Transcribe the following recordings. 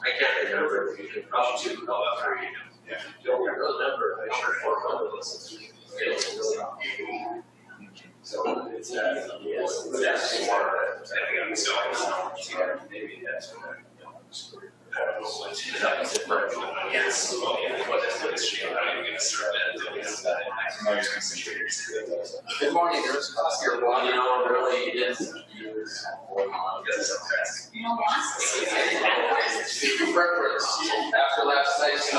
I can't remember. So it's maybe that's Good morning. There's coffee or one, really is. Preference after last night's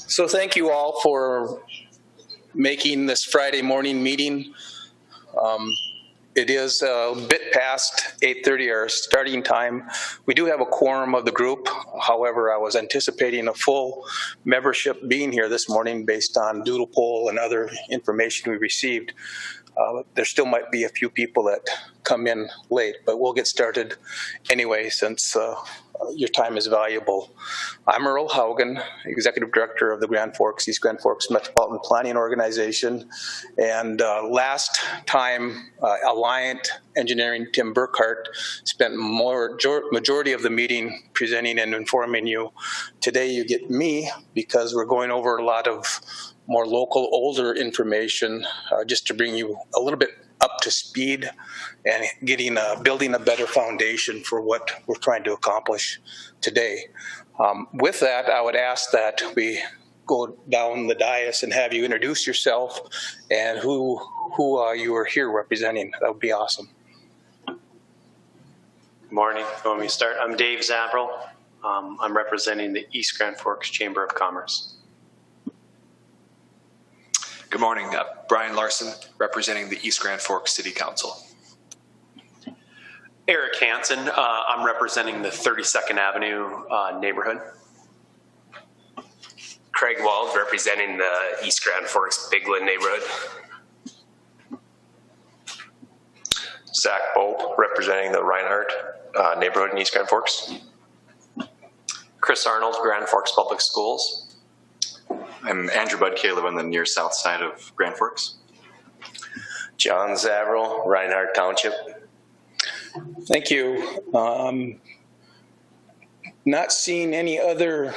So thank you all for making this Friday morning meeting. It is a bit past 8:30, our starting time. We do have a quorum of the group. However, I was anticipating a full membership being here this morning based on doodle poll and other information we received. There still might be a few people that come in late, but we'll get started anyway since your time is valuable. I'm Earl Haugen, Executive Director of the Grand Forks, East Grand Forks Metropolitan Planning Organization. And last time, Alliant Engineering Tim Burkhart spent majority of the meeting presenting and informing you. Today you get me because we're going over a lot of more local, older information just to bring you a little bit up to speed and building a better foundation for what we're trying to accomplish today. With that, I would ask that we go down the dais and have you introduce yourself and who you are here representing. That would be awesome. Good morning. You want me to start? I'm Dave Zabrel. I'm representing the East Grand Forks Chamber of Commerce. Good morning, Brian Larson, representing the East Grand Forks City Council. Eric Hansen, I'm representing the 32nd Avenue neighborhood. Craig Wald, representing the East Grand Forks Bigland neighborhood. Zach Bolt, representing the Reinhardt neighborhood in East Grand Forks. Chris Arnold, Grand Forks Public Schools. I'm Andrew Budke. I live on the near south side of Grand Forks. John Zavril, Reinhardt Township. Thank you. Not seeing any other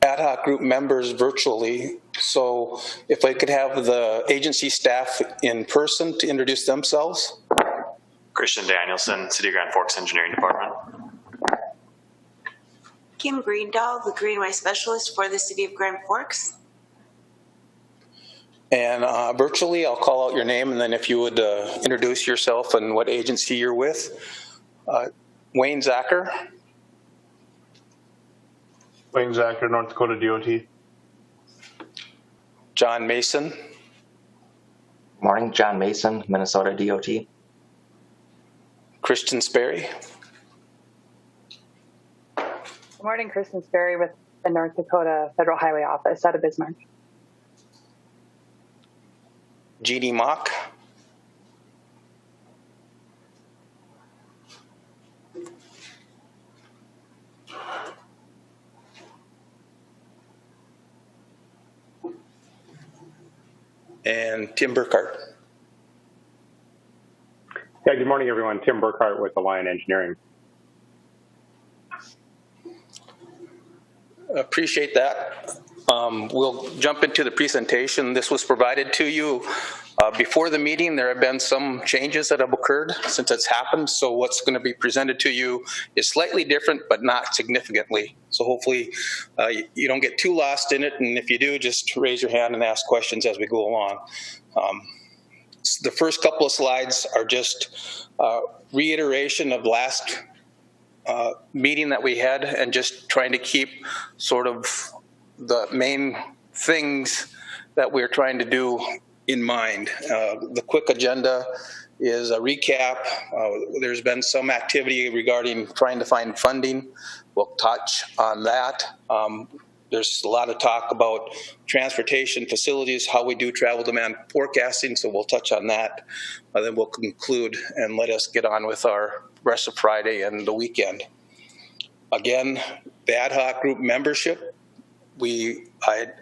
ad hoc group members virtually, so if I could have the agency staff in person to introduce themselves. Christian Danielson, City of Grand Forks Engineering Department. Kim Greendahl, the Greenway Specialist for the City of Grand Forks. And virtually, I'll call out your name, and then if you would introduce yourself and what agency you're with. Wayne Zacher. Wayne Zacher, North Dakota DOT. John Mason. Morning, John Mason, Minnesota DOT. Kristen Sperry. Good morning, Kristen Sperry with the North Dakota Federal Highway Office out of Bismarck. Jeannie Mock. And Tim Burkhart. Yeah, good morning, everyone. Tim Burkhart with Alliant Engineering. Appreciate that. We'll jump into the presentation. This was provided to you before the meeting. There have been some changes that have occurred since it's happened. So what's going to be presented to you is slightly different, but not significantly. So hopefully you don't get too lost in it. And if you do, just raise your hand and ask questions as we go along. The first couple of slides are just reiteration of last meeting that we had and just trying to keep sort of the main things that we're trying to do in mind. The quick agenda is a recap. There's been some activity regarding trying to find funding. We'll touch on that. There's a lot of talk about transportation facilities, how we do travel demand forecasting, so we'll touch on that. Then we'll conclude and let us get on with our rest of Friday and the weekend. Again, the ad hoc group membership, we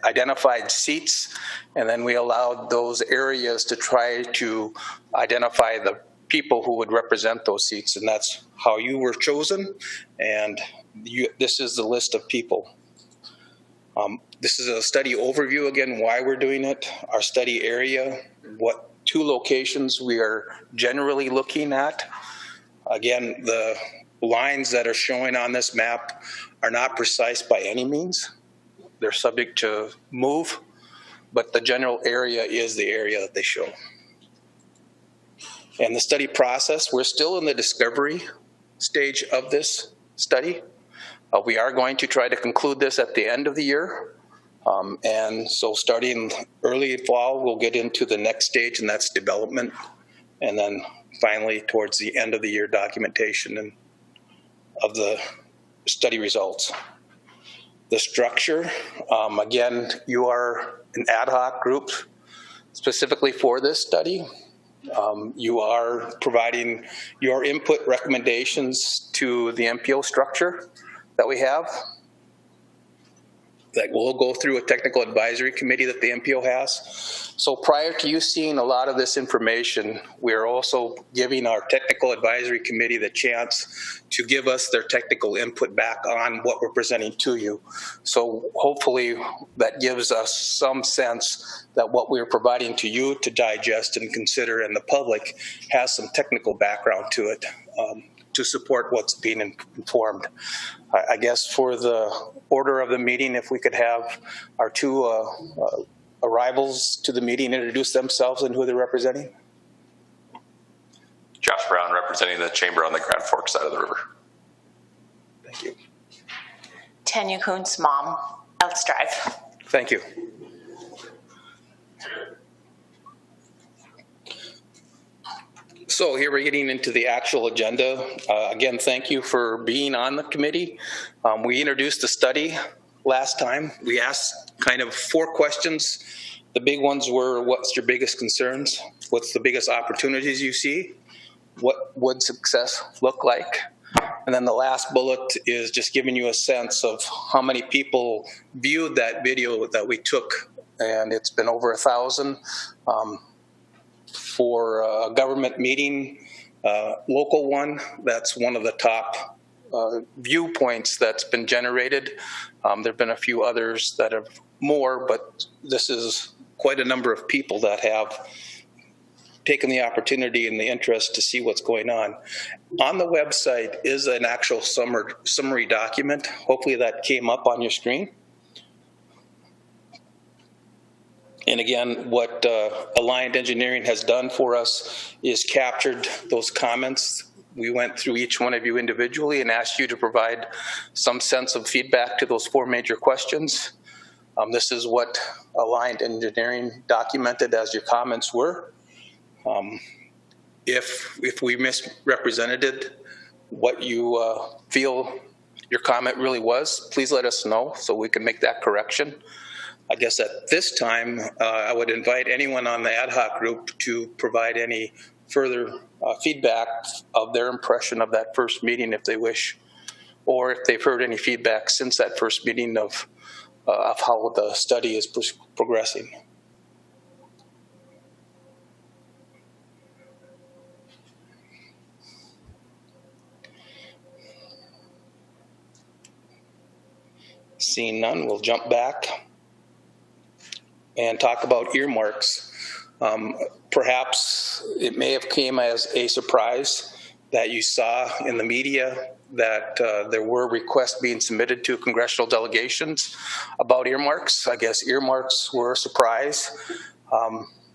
identified seats, and then we allowed those areas to try to identify the people who would represent those seats, and that's how you were chosen, and this is the list of people. This is a study overview, again, why we're doing it, our study area, what 2 locations we are generally looking at. Again, the lines that are showing on this map are not precise by any means. They're subject to move, but the general area is the area that they show. And the study process, we're still in the discovery stage of this study. We are going to try to conclude this at the end of the year. And so starting early fall, we'll get into the next stage, and that's development. And then finally, towards the end of the year, documentation and of the study results. The structure, again, you are an ad hoc group specifically for this study. You are providing your input recommendations to the MPO structure that we have. That we'll go through a technical advisory committee that the MPO has. So prior to you seeing a lot of this information, we're also giving our technical advisory committee the chance to give us their technical input back on what we're presenting to you. So hopefully that gives us some sense that what we're providing to you to digest and consider, and the public has some technical background to it. To support what's being informed. I guess for the order of the meeting, if we could have our 2 arrivals to the meeting introduce themselves and who they're representing. Josh Brown, representing the chamber on the Grand Forks side of the river. Thank you. Tanya Kuntz, mom, Elks Drive. Thank you. So here we're getting into the actual agenda. Again, thank you for being on the committee. We introduced the study last time. We asked kind of 4 questions. The big ones were, what's your biggest concerns? What's the biggest opportunities you see? What would success look like? And then the last bullet is just giving you a sense of how many people viewed that video that we took, and it's been over 1,000. For a government meeting, local one, that's one of the top viewpoints that's been generated. There have been a few others that have more, but this is quite a number of people that have taken the opportunity and the interest to see what's going on. On the website is an actual summary document. Hopefully that came up on your screen. And again, what Alliant Engineering has done for us is captured those comments. We went through each one of you individually and asked you to provide some sense of feedback to those 4 major questions. This is what Alliant Engineering documented as your comments were. If we misrepresented what you feel your comment really was, please let us know so we can make that correction. I guess at this time, I would invite anyone on the ad hoc group to provide any further feedback of their impression of that first meeting if they wish, or if they've heard any feedback since that first meeting of how the study is progressing. Seeing none, we'll jump back and talk about earmarks. Perhaps it may have came as a surprise that you saw in the media that there were requests being submitted to congressional delegations about earmarks. I guess earmarks were a surprise.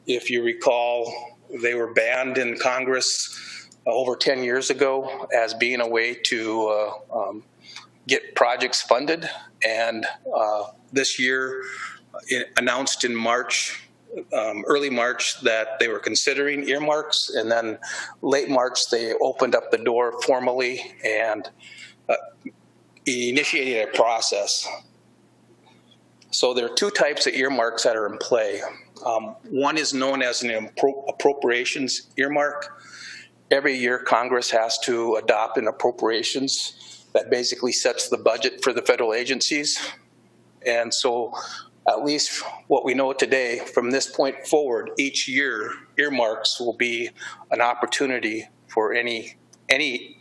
If you recall, they were banned in Congress over 10 years ago as being a way to get projects funded. And this year, it announced in March, early March, that they were considering earmarks. And then late March, they opened up the door formally and initiated a process. So there are two types of earmarks that are in play. One is known as an appropriations earmark. Every year, Congress has to adopt an appropriations that basically sets the budget for the federal agencies. And so at least what we know today, from this point forward, each year, earmarks will be an opportunity for any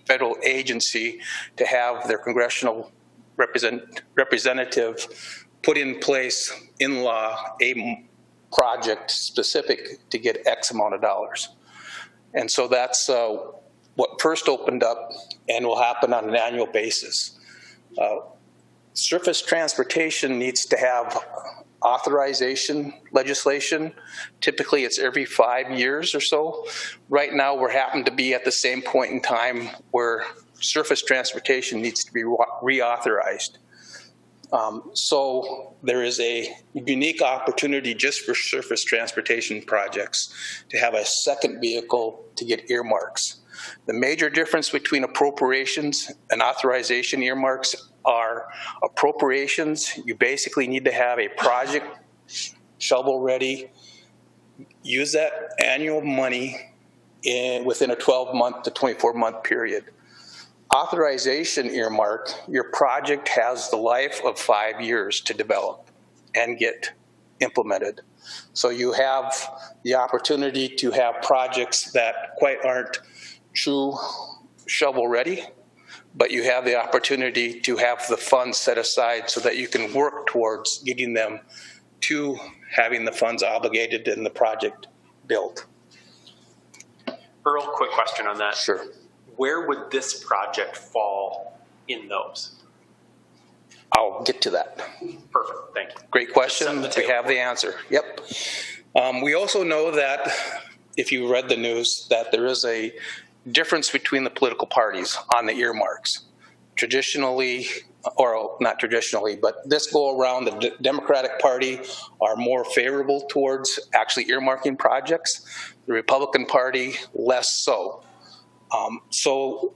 federal agency to have their congressional representative put in place in law a project specific to get X amount of dollars. And so that's what first opened up and will happen on an annual basis. Surface transportation needs to have authorization legislation. Typically it's every 5 years or so. Right now we're happening to be at the same point in time where surface transportation needs to be reauthorized. So there is a unique opportunity just for surface transportation projects to have a second vehicle to get earmarks. The major difference between appropriations and authorization earmarks are appropriations. You basically need to have a project shovel ready, use that annual money within a 12-month to 24-month period. Authorization earmark, your project has the life of 5 years to develop and get implemented. So you have the opportunity to have projects that quite aren't true shovel ready, but you have the opportunity to have the funds set aside so that you can work towards getting them to having the funds obligated and the project built. Earl, quick question on that. Sure. Where would this project fall in those? I'll get to that. Perfect, thank you. Great question. We have the answer. Yep. We also know that, if you read the news, that there is a difference between the political parties on the earmarks. Traditionally, or not traditionally, but this go around, the Democratic Party are more favorable towards actually earmarking projects. The Republican Party, less so. So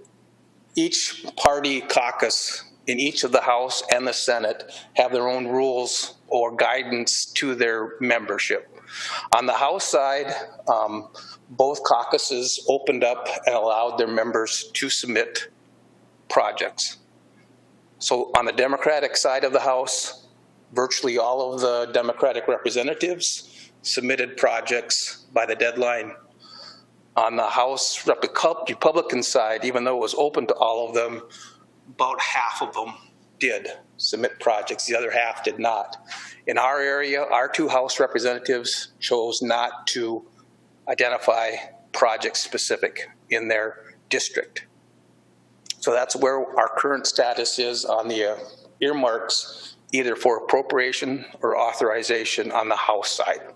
each party caucus in each of the House and the Senate have their own rules or guidance to their membership. On the House side, both caucuses opened up and allowed their members to submit projects. So on the Democratic side of the House, virtually all of the Democratic representatives submitted projects by the deadline. On the House Republican side, even though it was open to all of them, about half of them did submit projects. The other half did not. In our area, our two House representatives chose not to identify project specific in their district. So that's where our current status is on the earmarks, either for appropriation or authorization on the House side,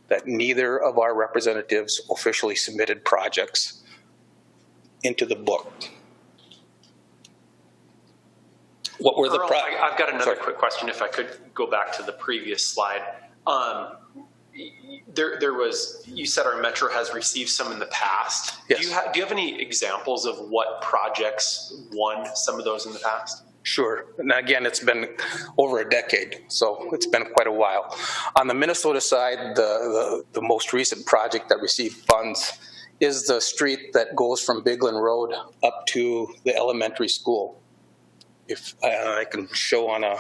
that neither of our representatives officially submitted projects into the book. What were the I've got another quick question, if I could go back to the previous slide. There was, you said our metro has received some in the past. Yes. Do you have any examples of what projects won some of those in the past? Sure. And again, it's been over a decade, so it's been quite a while. On the Minnesota side, the most recent project that received funds is the street that goes from Bigland Road up to the elementary school. If I can show on a,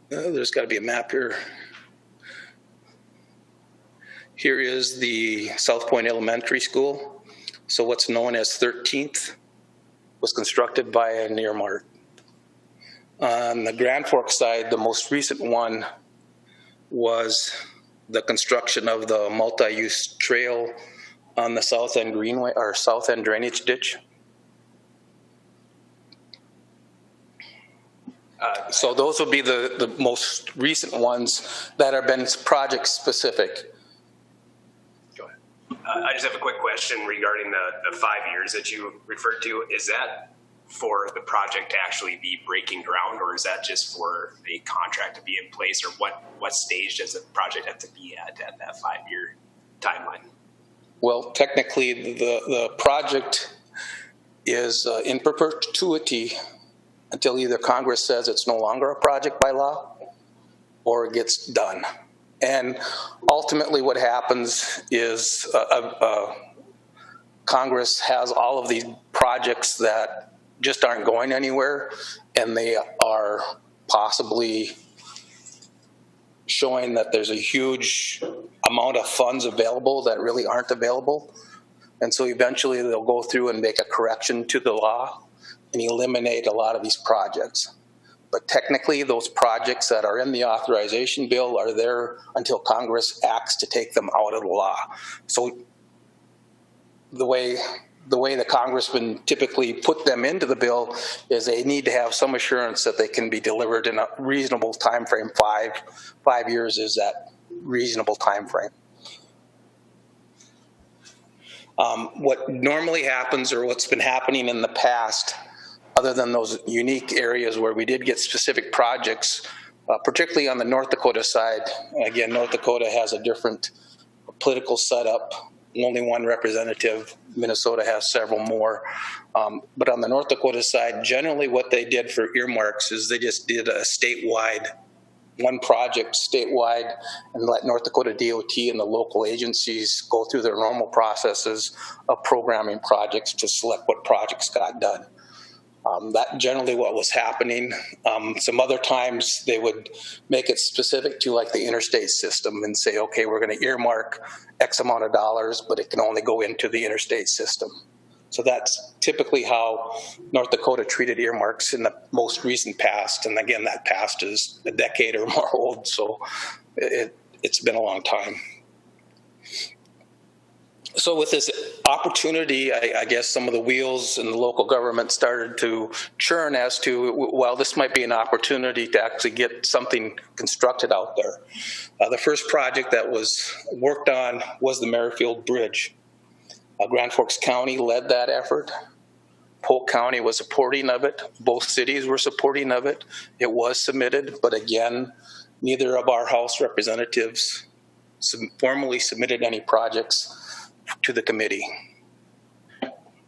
there's got to be a map here. Here is the South Point Elementary School. So what's known as 13th was constructed by an earmark. On the Grand Forks side, the most recent one was the construction of the multi-use trail on the South End Greenway, or South End drainage ditch. So those would be the most recent ones that have been project specific. Go ahead. I just have a quick question regarding the 5 years that you referred to. Is that for the project to actually be breaking ground, or is that just for a contract to be in place, or what stage does the project have to be at that 5 year timeline? Well, technically, the project is in perpetuity until either Congress says it's no longer a project by law or it gets done. And ultimately what happens is Congress has all of these projects that just aren't going anywhere, and they are possibly showing that there's a huge amount of funds available that really aren't available. And so eventually they'll go through and make a correction to the law and eliminate a lot of these projects. But technically those projects that are in the authorization bill are there until Congress acts to take them out of the law. So the way the congressmen typically put them into the bill is they need to have some assurance that they can be delivered in a reasonable time frame. 5 years is that reasonable time frame. What normally happens, or what's been happening in the past, other than those unique areas where we did get specific projects, particularly on the North Dakota side. Again, North Dakota has a different political setup, only one representative. Minnesota has several more. But on the North Dakota side, generally what they did for earmarks is they just did a statewide, one project statewide, and let North Dakota DOT and the local agencies go through their normal processes of programming projects to select what projects got done. That generally what was happening. Some other times they would make it specific to like the interstate system and say, okay, we're going to earmark X amount of dollars, but it can only go into the interstate system. So that's typically how North Dakota treated earmarks in the most recent past. And again, that past is a decade or more old, so it's been a long time. So with this opportunity, I guess some of the wheels in the local government started to churn as to, well, this might be an opportunity to actually get something constructed out there. The first project that was worked on was the Merrifield Bridge. Grand Forks County led that effort. Polk County was supporting of it. Both cities were supporting of it. It was submitted, but again, neither of our House representatives formally submitted any projects to the committee.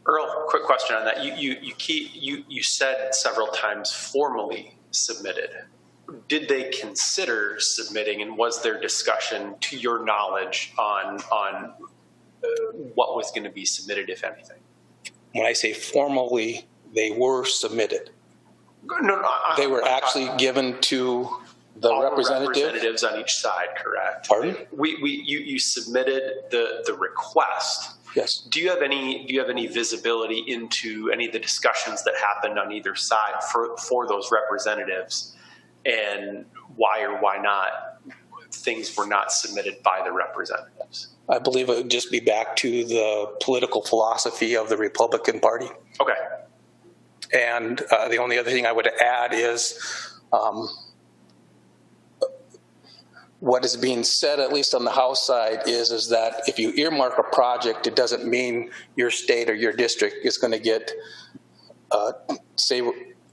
Earl, quick question on that. You said several times formally submitted. Did they consider submitting, and was there discussion, to your knowledge, on what was going to be submitted, if anything? When I say formally, they were submitted. No, they were actually given to the representatives on each side, correct? Pardon? You submitted the request. Yes. Do you have any visibility into any of the discussions that happened on either side for those representatives, and why or why not things were not submitted by the representatives? I believe it would just be back to the political philosophy of the Republican Party. Okay. And the only other thing I would add is what is being said, at least on the House side, is that if you earmark a project, it doesn't mean your state or your district is going to get, say,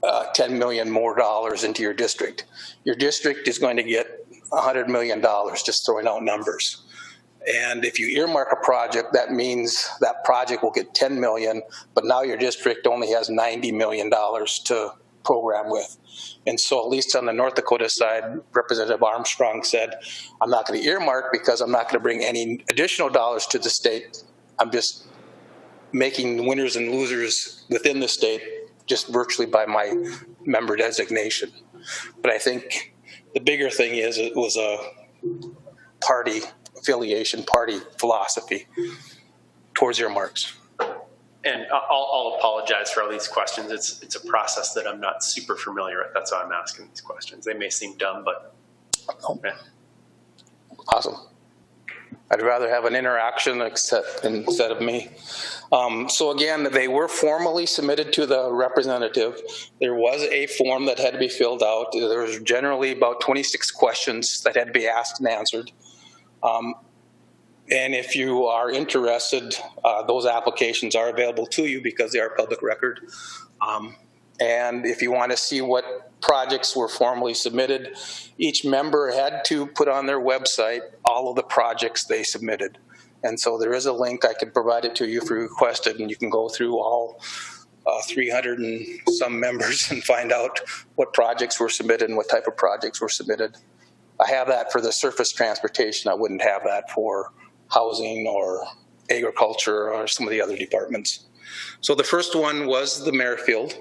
$10 million more dollars into your district. Your district is going to get $100 million, just throwing out numbers. And if you earmark a project, that means that project will get $10 million, but now your district only has $90 million to program with. And so at least on the North Dakota side, Representative Armstrong said, I'm not going to earmark because I'm not going to bring any additional dollars to the state. I'm just making winners and losers within the state just virtually by my member designation. But I think the bigger thing is it was a party affiliation, party philosophy towards earmarks. And I'll apologize for all these questions. It's a process that I'm not super familiar with. That's why I'm asking these questions. They may seem dumb, but okay. Awesome. I'd rather have an interaction instead of me. So again, they were formally submitted to the representative. There was a form that had to be filled out. There was generally about 26 questions that had to be asked and answered. And if you are interested, those applications are available to you because they are public record. And if you want to see what projects were formally submitted, each member had to put on their website all of the projects they submitted. And so there is a link. I can provide it to you if you request it, and you can go through all 300 and some members and find out what projects were submitted and what type of projects were submitted. I have that for the surface transportation. I wouldn't have that for housing or agriculture or some of the other departments. So the first one was the Merrifield.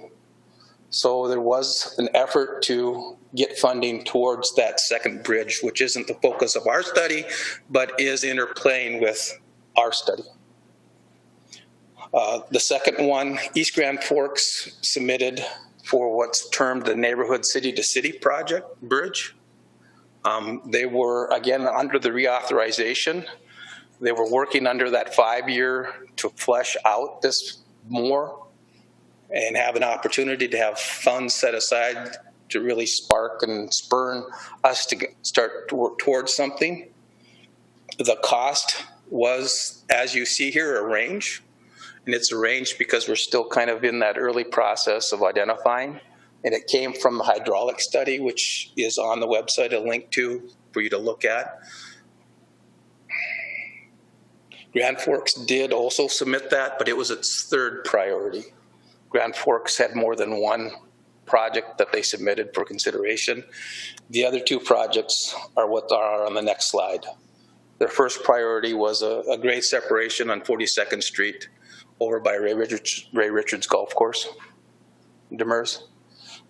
So there was an effort to get funding towards that second bridge, which isn't the focus of our study, but is interplaying with our study. The second one, East Grand Forks submitted for what's termed the Neighborhood City to City Project Bridge. They were, again, under the reauthorization. They were working under that 5-year to flesh out this more and have an opportunity to have funds set aside to really spark and spur us to start to work towards something. The cost was, as you see here, a range. And it's a range because we're still kind of in that early process of identifying. And it came from the hydraulic study, which is on the website, a link to for you to look at. Grand Forks did also submit that, but it was its third priority. Grand Forks had more than one project that they submitted for consideration. The other two projects are what are on the next slide. Their first priority was a grade separation on 42nd Street over by Ray Richards Golf Course, Demers.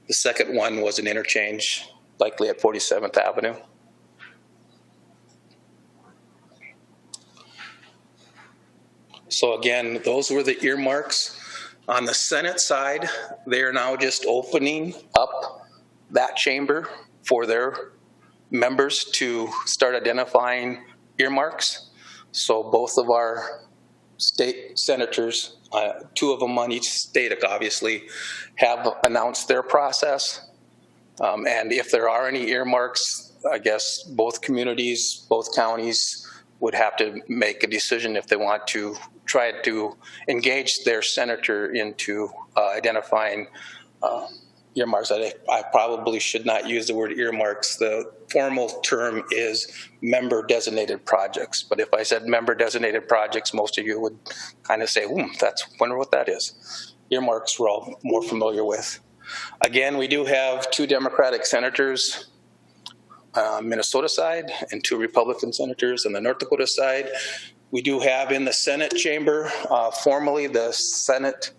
The second one was an interchange, likely at 47th Avenue. So again, those were the earmarks. On the Senate side, they are now just opening up that chamber for their members to start identifying earmarks. So both of our state senators, 2 of them on each state, obviously, have announced their process. And if there are any earmarks, I guess both communities, both counties would have to make a decision if they want to try to engage their senator into identifying earmarks. I probably should not use the word earmarks. The formal term is member designated projects. But if I said member designated projects, most of you would kind of say, wonder what that is. Earmarks we're all more familiar with. Again, we do have 2 Democratic senators Minnesota side and 2 Republican senators on the North Dakota side. We do have in the Senate chamber, formally the Senate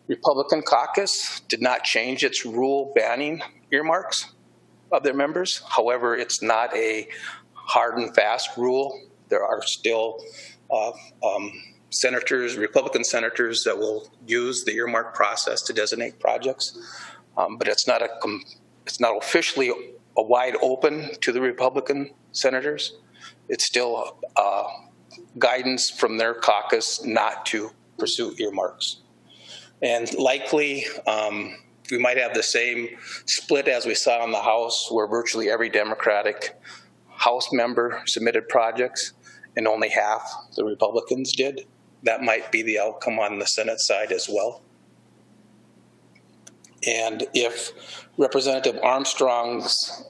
Republican caucus did not change its rule banning earmarks of their members. However, it's not a hard and fast rule. There are still senators, Republican senators that will use the earmark process to designate projects, but it's not officially a wide open to the Republican senators. It's still guidance from their caucus not to pursue earmarks. And likely, we might have the same split as we saw in the House, where virtually every Democratic House member submitted projects and only half the Republicans did. That might be the outcome on the Senate side as well. And if Representative Armstrong's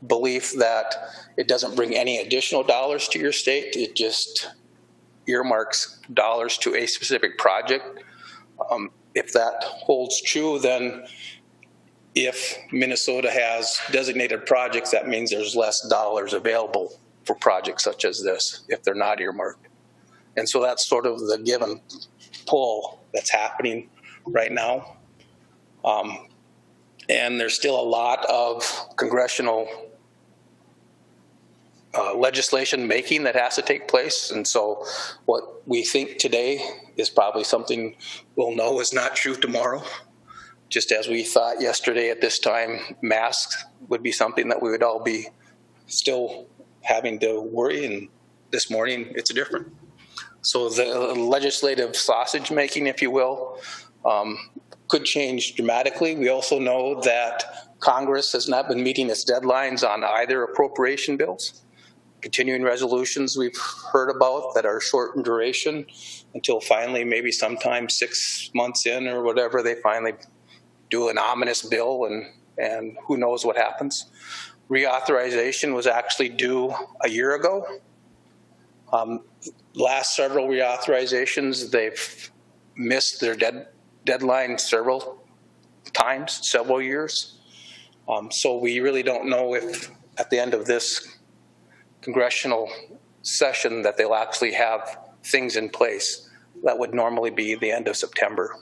belief that it doesn't bring any additional dollars to your state, it just earmarks dollars to a specific project, if that holds true, then if Minnesota has designated projects, that means there's less dollars available for projects such as this if they're not earmarked. And so that's sort of the give and pull that's happening right now. And there's still a lot of congressional legislation making that has to take place. And so what we think today is probably something we'll know is not true tomorrow. Just as we thought yesterday at this time, masks would be something that we would all be still having to worry and this morning, it's different. So the legislative sausage making, if you will, could change dramatically. We also know that Congress has not been meeting its deadlines on either appropriation bills. Continuing resolutions we've heard about that are short in duration until finally maybe sometime 6 months in or whatever, they finally do an ominous bill and who knows what happens. Reauthorization was actually due a year ago. Last several reauthorizations, they've missed their deadline several times, several years. So we really don't know if at the end of this congressional session that they'll actually have things in place. That would normally be the end of September.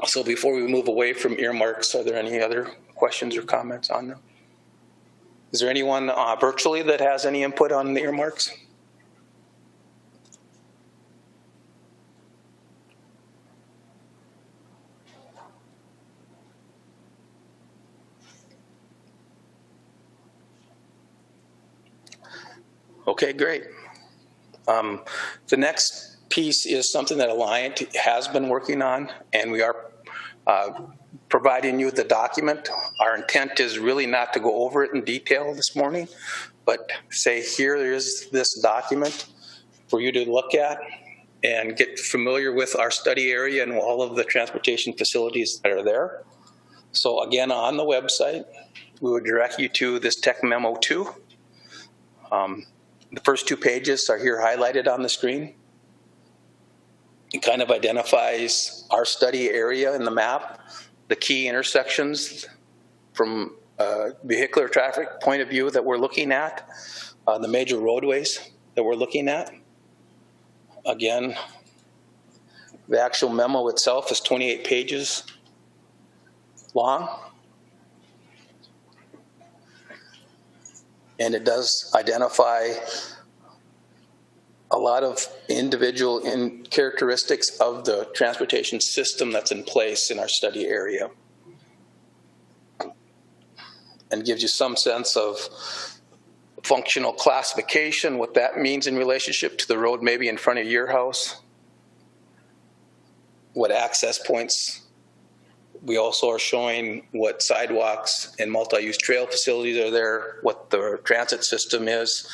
So before we move away from earmarks, are there any other questions or comments on them? Is there anyone virtually that has any input on the earmarks? Okay, great. The next piece is something that Alliant has been working on, and we are providing you the document. Our intent is really not to go over it in detail this morning, but say here is this document for you to look at and get familiar with our study area and all of the transportation facilities that are there. So again, on the website, we would direct you to this Tech Memo 2. The first 2 pages are here highlighted on the screen. It kind of identifies our study area in the map, the key intersections from a vehicular traffic point of view that we're looking at, the major roadways that we're looking at. Again, the actual memo itself is 28 pages long. And it does identify a lot of individual characteristics of the transportation system that's in place in our study area. And gives you some sense of functional classification, what that means in relationship to the road maybe in front of your house, what access points. We also are showing what sidewalks and multi-use trail facilities are there, what the transit system is.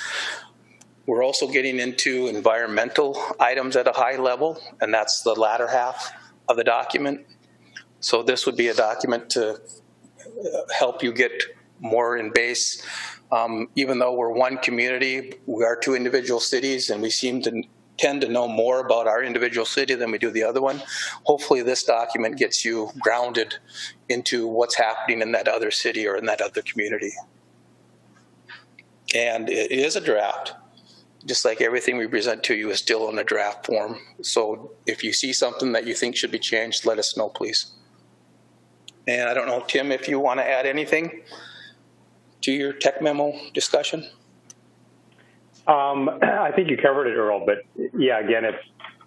We're also getting into environmental items at a high level, and that's the latter half of the document. So this would be a document to help you get more in base. Even though we're one community, we are 2 individual cities, and we seem to tend to know more about our individual city than we do the other one. Hopefully this document gets you grounded into what's happening in that other city or in that other community. And it is a draft. Just like everything we present to you is still in a draft form. So if you see something that you think should be changed, let us know, please. And I don't know, Tim, if you want to add anything to your tech memo discussion? I think you covered it, Earl, but yeah, again, it's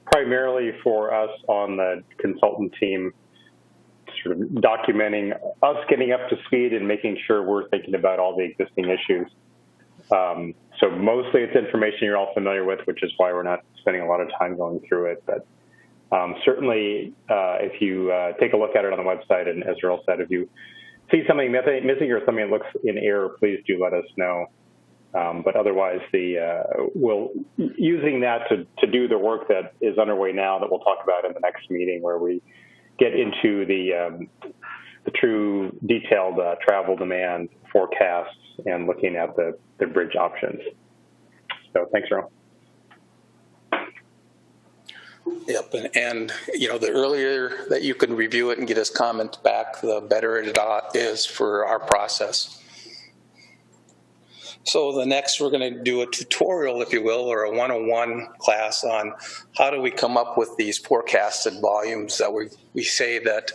primarily for us on the consultant team, sort of documenting us getting up to speed and making sure we're thinking about all the existing issues. So mostly it's information you're all familiar with, which is why we're not spending a lot of time going through it. But certainly, if you take a look at it on the website, and as Earl said, if you see something missing or something that looks in error, please do let us know. But otherwise, using that to do the work that is underway now that we'll talk about in the next meeting, where we get into the true detailed travel demand forecasts and looking at the bridge options. So thanks, Earl. Yep, and you know, the earlier that you can review it and get us comments back, the better it is for our process. So the next, we're going to do a tutorial, if you will, or a 101 class on how do we come up with these forecasted volumes that we say that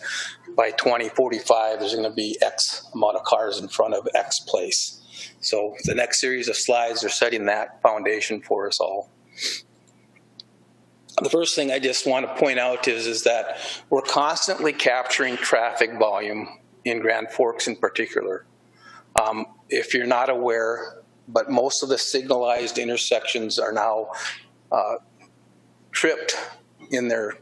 by 2045 there's going to be X amount of cars in front of X place. So the next series of slides are setting that foundation for us all. The first thing I just want to point out is that we're constantly capturing traffic volume in Grand Forks in particular. If you're not aware, but most of the signalized intersections are now tripped in their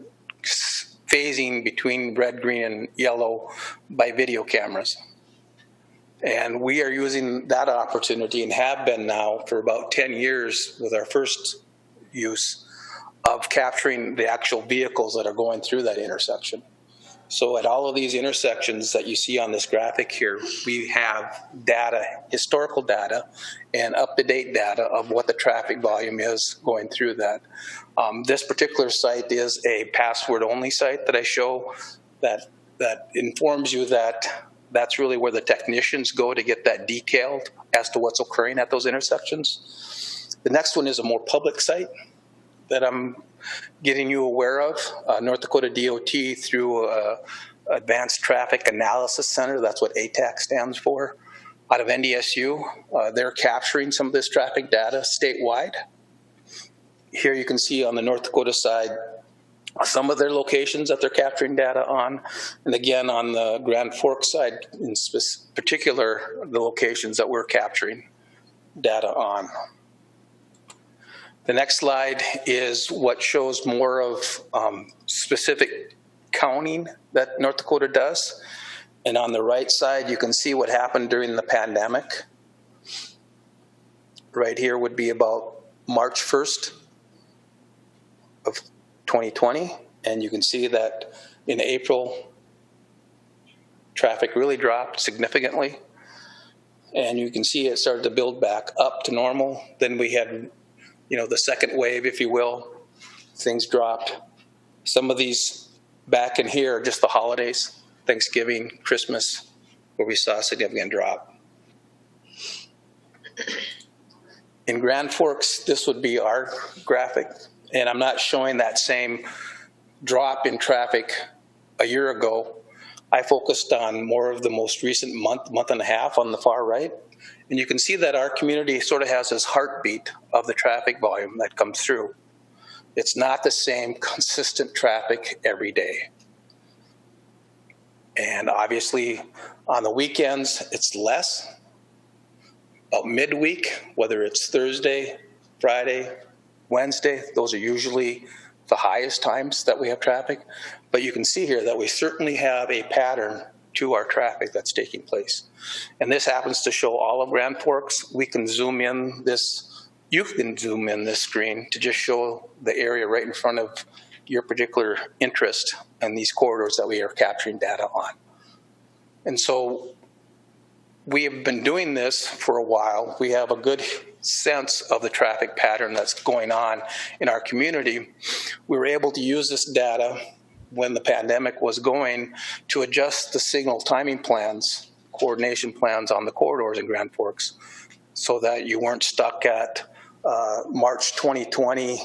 phasing between red, green, and yellow by video cameras. And we are using that opportunity and have been now for about 10 years with our first use of capturing the actual vehicles that are going through that intersection. So at all of these intersections that you see on this graphic here, we have data, historical data, and up-to-date data of what the traffic volume is going through that. This particular site is a password-only site that I show that informs you that that's really where the technicians go to get that detailed as to what's occurring at those intersections. The next one is a more public site that I'm getting you aware of, North Dakota DOT through Advanced Traffic Analysis Center, that's what ATAC stands for, out of NDSU. They're capturing some of this traffic data statewide. Here you can see on the North Dakota side some of their locations that they're capturing data on, and again on the Grand Forks side, in particular, the locations that we're capturing data on. The next slide is what shows more of specific counting that North Dakota does. And on the right side, you can see what happened during the pandemic. Right here would be about March 1st of 2020. And you can see that in April, traffic really dropped significantly. And you can see it started to build back up to normal. Then we had, the second wave, if you will, things dropped. Some of these back in here are just the holidays, Thanksgiving, Christmas, where we saw a significant drop. In Grand Forks, this would be our graphic, and I'm not showing that same drop in traffic a year ago. I focused on more of the most recent month and a half on the far right. And you can see that our community sort of has this heartbeat of the traffic volume that comes through. It's not the same consistent traffic every day. And obviously on the weekends, it's less. About midweek, whether it's Thursday, Friday, Wednesday, those are usually the highest times that we have traffic. But you can see here that we certainly have a pattern to our traffic that's taking place. And this happens to show all of Grand Forks. We can zoom in this, you can zoom in this screen to just show the area right in front of your particular interest and these corridors that we are capturing data on. And so we have been doing this for a while. We have a good sense of the traffic pattern that's going on in our community. We were able to use this data when the pandemic was going to adjust the signal timing plans, coordination plans on the corridors in Grand Forks so that you weren't stuck at March 2020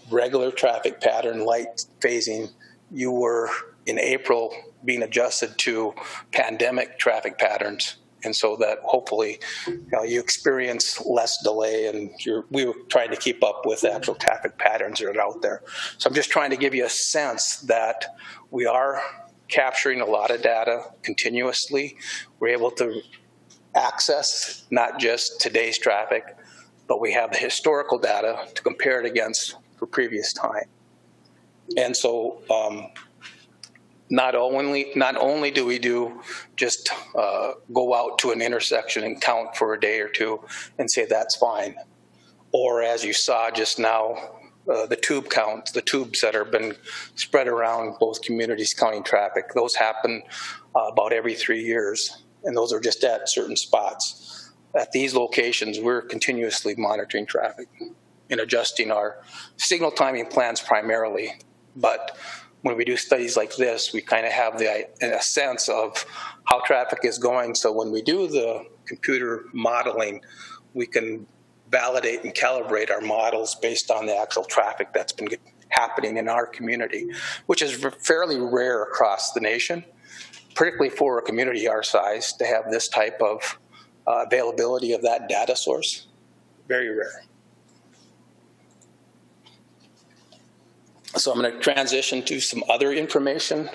regular traffic pattern light phasing. You were in April being adjusted to pandemic traffic patterns. And so that hopefully you experience less delay and we were trying to keep up with the actual traffic patterns that are out there. So I'm just trying to give you a sense that we are capturing a lot of data continuously. We're able to access not just today's traffic, but we have the historical data to compare it against for previous time. And so not only do we just go out to an intersection and count for a day or two and say that's fine, or as you saw just now, the tube counts, the tubes that have been spread around both communities counting traffic, those happen about every 3 years, and those are just at certain spots. At these locations, we're continuously monitoring traffic and adjusting our signal timing plans primarily, but when we do studies like this, we kind of have a sense of how traffic is going. So when we do the computer modeling, we can validate and calibrate our models based on the actual traffic that's been happening in our community, which is fairly rare across the nation, particularly for a community our size to have this type of availability of that data source. Very rare. So I'm going to transition to some other information.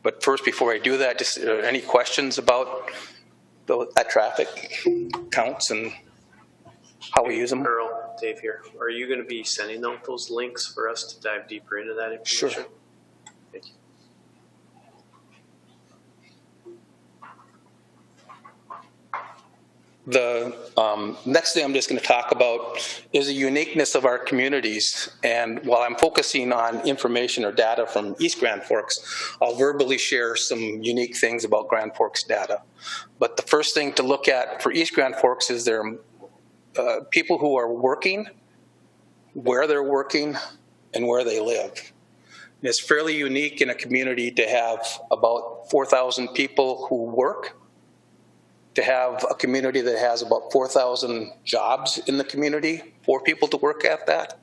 But first, before I do that, just any questions about that traffic counts and how we use them. Earl, Dave here. Are you going to be sending out those links for us to dive deeper into that information? Sure. Thank you. The next thing I'm just going to talk about is the uniqueness of our communities. And while I'm focusing on information or data from East Grand Forks, I'll verbally share some unique things about Grand Forks data. But the first thing to look at for East Grand Forks is there people who are working, where they're working, and where they live. And it's fairly unique in a community to have about 4,000 people who work, to have a community that has about 4,000 jobs in the community for people to work at that,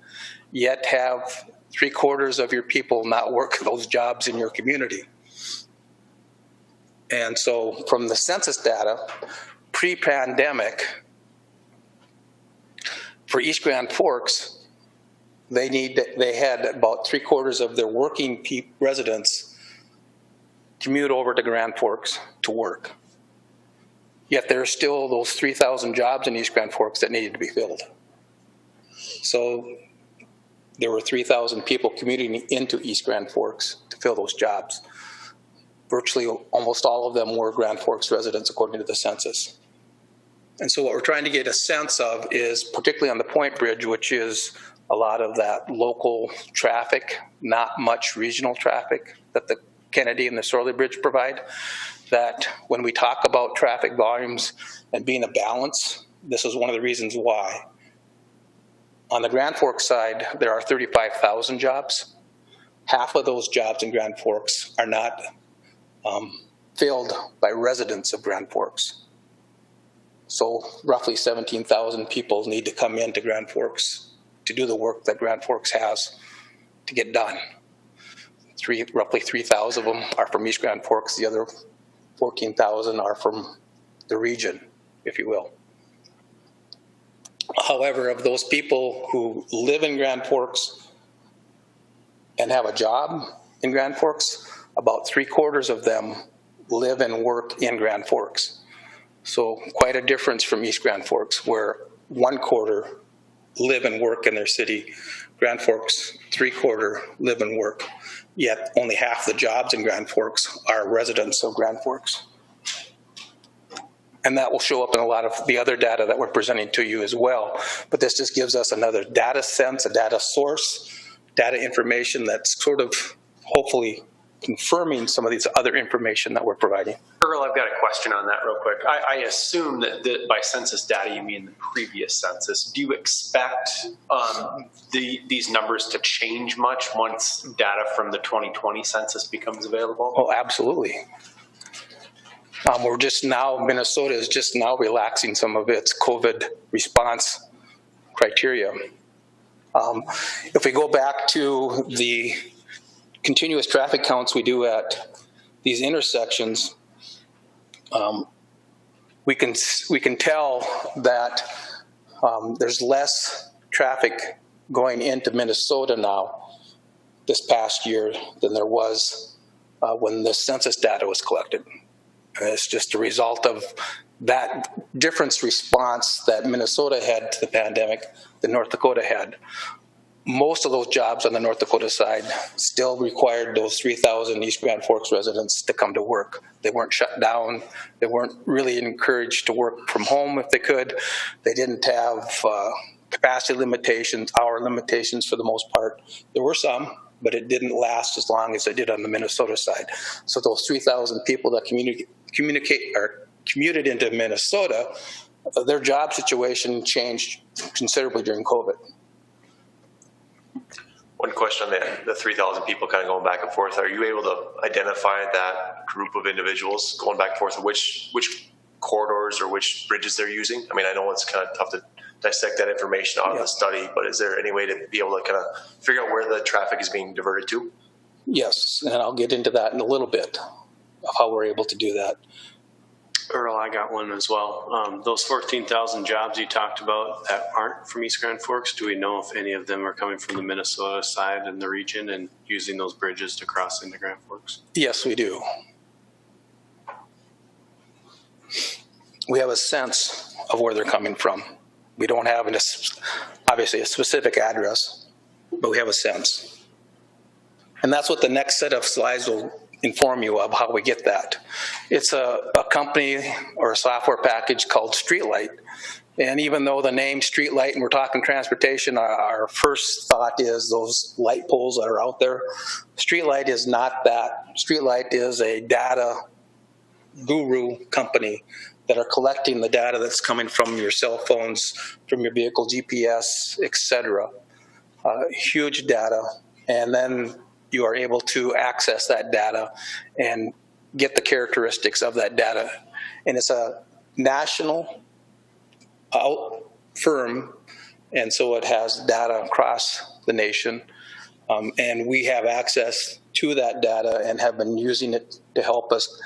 yet have 3/4 of your people not work those jobs in your community. And so from the census data, pre-pandemic, for East Grand Forks, they had about 3/4 of their working residents commute over to Grand Forks to work. Yet there are still those 3,000 jobs in East Grand Forks that needed to be filled. So there were 3,000 people commuting into East Grand Forks to fill those jobs. Virtually almost all of them were Grand Forks residents according to the census. And so what we're trying to get a sense of is, particularly on the Point Bridge, which is a lot of that local traffic, not much regional traffic that the Kennedy and the Sorley Bridge provide, that when we talk about traffic volumes and being a balance, this is one of the reasons why. On the Grand Forks side, there are 35,000 jobs. Half of those jobs in Grand Forks are not filled by residents of Grand Forks. So roughly 17,000 people need to come into Grand Forks to do the work that Grand Forks has to get done. Roughly 3,000 of them are from East Grand Forks. The other 14,000 are from the region, if you will. However, of those people who live in Grand Forks and have a job in Grand Forks, about 3/4 of them live and work in Grand Forks. So quite a difference from East Grand Forks, where 1/4 live and work in their city. Grand Forks, 3/4 live and work. Yet only half the jobs in Grand Forks are residents of Grand Forks. And that will show up in a lot of the other data that we're presenting to you as well. But this just gives us another data sense, a data source, data information that's sort of hopefully confirming some of these other information that we're providing. Earl, I've got a question on that real quick. I assume that by census data you mean the previous census. Do you expect these numbers to change much once data from the 2020 census becomes available? Oh, absolutely. We're just now, Minnesota is just now relaxing some of its COVID response criteria. If we go back to the continuous traffic counts we do at these intersections, we can tell that there's less traffic going into Minnesota now this past year than there was when the census data was collected. And it's just a result of that difference response that Minnesota had to the pandemic that North Dakota had. Most of those jobs on the North Dakota side still required those 3,000 East Grand Forks residents to come to work. They weren't shut down. They weren't really encouraged to work from home if they could. They didn't have capacity limitations, hour limitations for the most part. There were some, but it didn't last as long as it did on the Minnesota side. So those 3,000 people that commuted into Minnesota, their job situation changed considerably during COVID. One question on the 3,000 people kind of going back and forth. Are you able to identify that group of individuals going back and forth, which corridors or which bridges they're using? I mean, I know it's kind of tough to dissect that information out of the study, but is there any way to be able to kind of figure out where the traffic is being diverted to? Yes, and I'll get into that in a little bit of how we're able to do that. Earl, I got one as well. Those 14,000 jobs you talked about that aren't from East Grand Forks, do we know if any of them are coming from the Minnesota side in the region and using those bridges to cross into Grand Forks? Yes, we do. We have a sense of where they're coming from. We don't have obviously a specific address, but we have a sense. And that's what the next set of slides will inform you of, how we get that. It's a company or a software package called Streetlight. And even though the name Streetlight, and we're talking transportation, our first thought is those light poles that are out there. Streetlight is not that. Streetlight is a data guru company that are collecting the data that's coming from your cell phones, from your vehicle GPS, etc. Huge data. And then you are able to access that data and get the characteristics of that data. And it's a national firm, and so it has data across the nation. And we have access to that data and have been using it to help us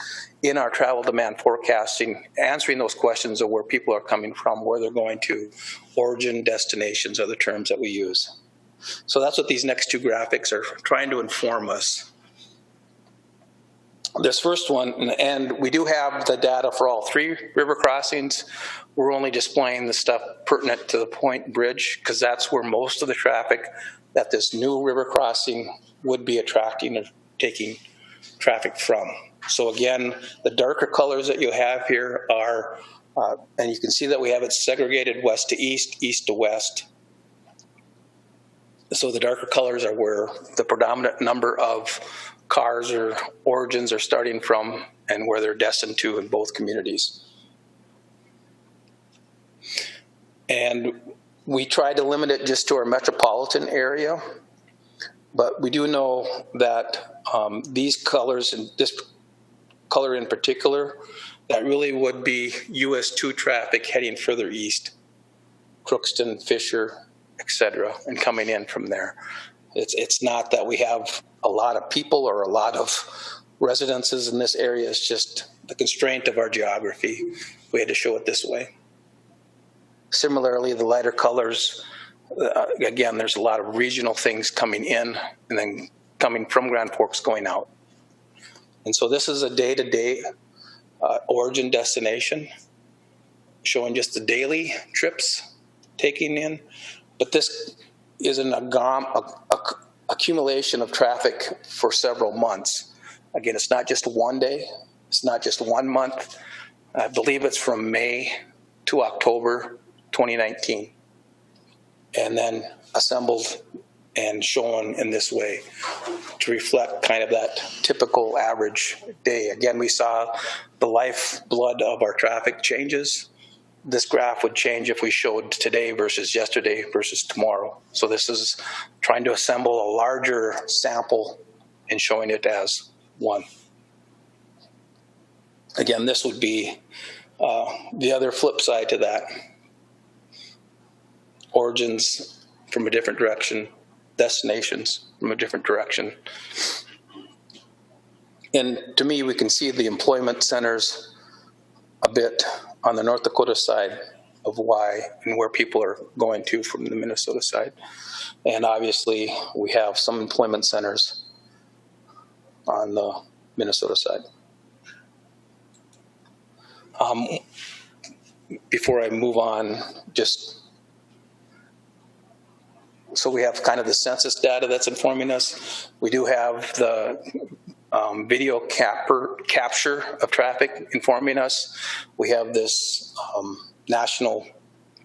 in our travel demand forecasting, answering those questions of where people are coming from, where they're going to. Origin, destinations are the terms that we use. So that's what these next two graphics are trying to inform us. This first one, and we do have the data for all three river crossings. We're only displaying the stuff pertinent to the Point Bridge because that's where most of the traffic that this new river crossing would be attracting or taking traffic from. So again, the darker colors that you have here are, and you can see that we have it segregated west to east, east to west. So the darker colors are where the predominant number of cars or origins are starting from and where they're destined to in both communities. And we try to limit it just to our metropolitan area, but we do know that these colors, and this color in particular, that really would be US 2 traffic heading further east, Crookston, Fisher, etc., and coming in from there. It's not that we have a lot of people or a lot of residences in this area. It's just the constraint of our geography. We had to show it this way. Similarly, the lighter colors, again, there's a lot of regional things coming in and then coming from Grand Forks going out. And so this is a day-to-day origin destination showing just the daily trips taking in. But this is an accumulation of traffic for several months. Again, it's not just one day. It's not just 1 month. I believe it's from May to October 2019. And then assembled and shown in this way to reflect kind of that typical average day. Again, we saw the lifeblood of our traffic changes. This graph would change if we showed today versus yesterday versus tomorrow. So this is trying to assemble a larger sample and showing it as one. Again, this would be the other flip side to that. Origins from a different direction, destinations from a different direction. And to me, we can see the employment centers a bit on the North Dakota side of why and where people are going to from the Minnesota side. And obviously, we have some employment centers on the Minnesota side. Before I move on, just so we have kind of the census data that's informing us. We do have the video capture of traffic informing us. We have this national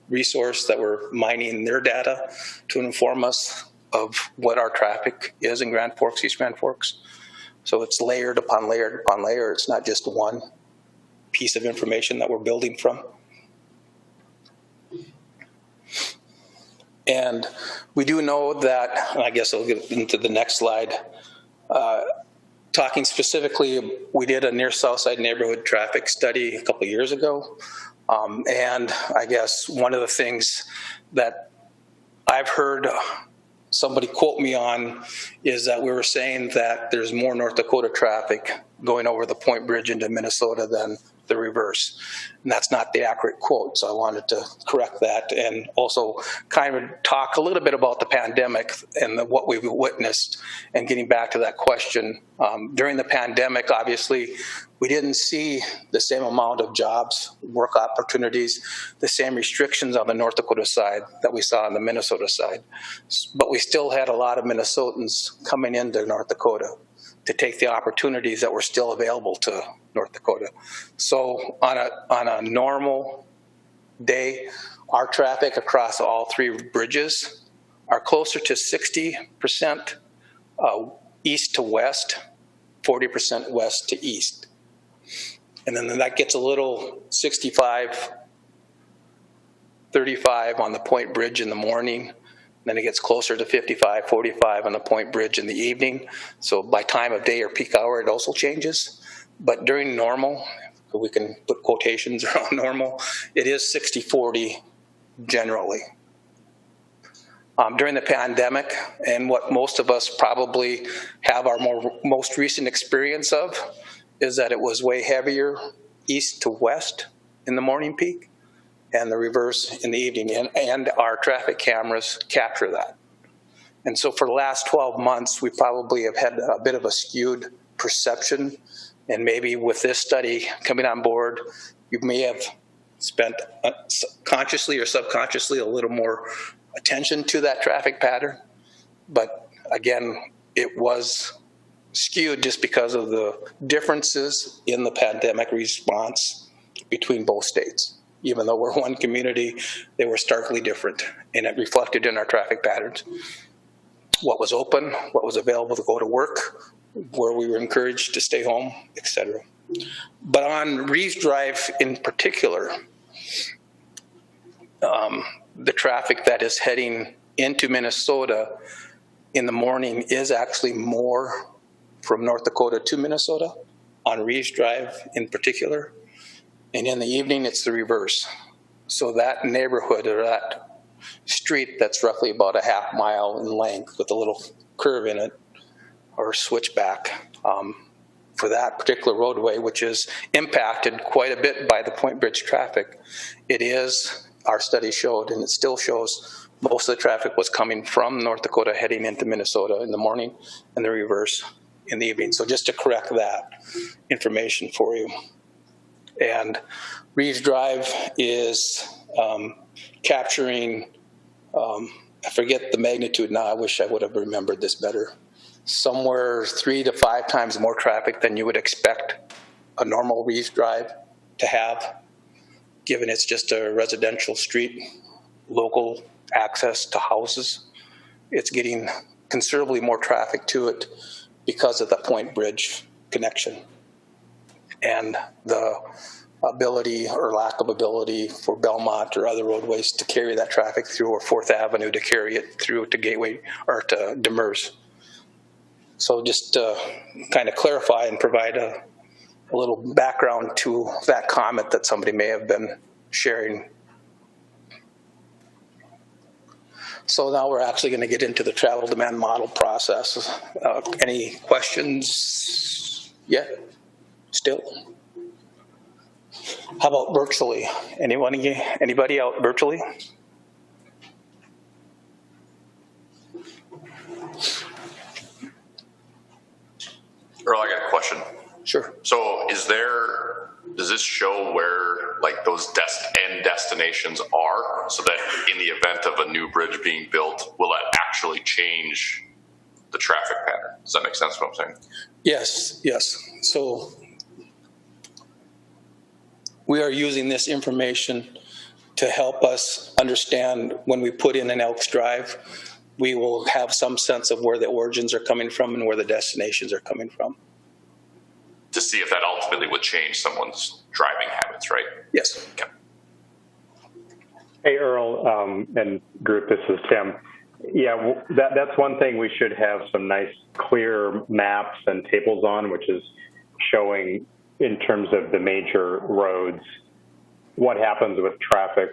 resource that we're mining their data to inform us of what our traffic is in Grand Forks, East Grand Forks. So it's layered upon layered upon layer. It's not just one piece of information that we're building from. And we do know that, and I guess I'll get into the next slide, talking specifically, we did a near Southside neighborhood traffic study a couple of years ago. And I guess one of the things that I've heard somebody quote me on is that we were saying that there's more North Dakota traffic going over the Point Bridge into Minnesota than the reverse. And that's not the accurate quote, so I wanted to correct that and also kind of talk a little bit about the pandemic and what we've witnessed. And getting back to that question, during the pandemic, obviously, we didn't see the same amount of jobs, work opportunities, the same restrictions on the North Dakota side that we saw on the Minnesota side. But we still had a lot of Minnesotans coming into North Dakota to take the opportunities that were still available to North Dakota. So on a normal day, our traffic across all three bridges are closer to 60% east to west, 40% west to east. And then that gets a little 65, 35 on the Point Bridge in the morning. Then it gets closer to 55, 45 on the Point Bridge in the evening. So by time of day or peak hour, it also changes. But during normal, we can put quotations around normal, it is 60-40 generally. During the pandemic, and what most of us probably have our most recent experience of, is that it was way heavier east to west in the morning peak and the reverse in the evening, and our traffic cameras capture that. And so for the last 12 months, we probably have had a bit of a skewed perception, and maybe with this study coming on board, you may have spent consciously or subconsciously a little more attention to that traffic pattern. But again, it was skewed just because of the differences in the pandemic response between both states. Even though we're one community, they were starkly different, and it reflected in our traffic patterns. What was open, what was available to go to work, where we were encouraged to stay home, etc. But on Reeves Drive in particular, the traffic that is heading into Minnesota in the morning is actually more from North Dakota to Minnesota on Reeves Drive in particular. And in the evening, it's the reverse. So that neighborhood or that street that's roughly about a half mile in length with a little curve in it or switchback for that particular roadway, which is impacted quite a bit by the Point Bridge traffic, it is, our study showed, and it still shows, most of the traffic was coming from North Dakota heading into Minnesota in the morning and the reverse in the evening. So just to correct that information for you. And Reeves Drive is capturing, I forget the magnitude now, I wish I would have remembered this better, somewhere 3 to 5 times more traffic than you would expect a normal Reeves Drive to have, given it's just a residential street, local access to houses. It's getting considerably more traffic to it because of the Point Bridge connection and the ability or lack of ability for Belmont or other roadways to carry that traffic through, or 4th Avenue to carry it through to Gateway or to Demers. So just to kind of clarify and provide a little background to that comment that somebody may have been sharing. So now we're actually going to get into the travel demand model process. Any questions yet? Still? How about virtually? Anybody out virtually? Earl, I got a question. Sure. So does this show where like those end destinations are, so that in the event of a new bridge being built, will that actually change the traffic pattern? Does that make sense what I'm saying? Yes. So we are using this information to help us understand when we put in an Elks Drive, we will have some sense of where the origins are coming from and where the destinations are coming from. To see if that ultimately would change someone's driving habits, right? Yes. Okay. Hey, Earl and group, this is Tim. Yeah, that's one thing we should have some nice clear maps and tables on, which is showing in terms of the major roads what happens with traffic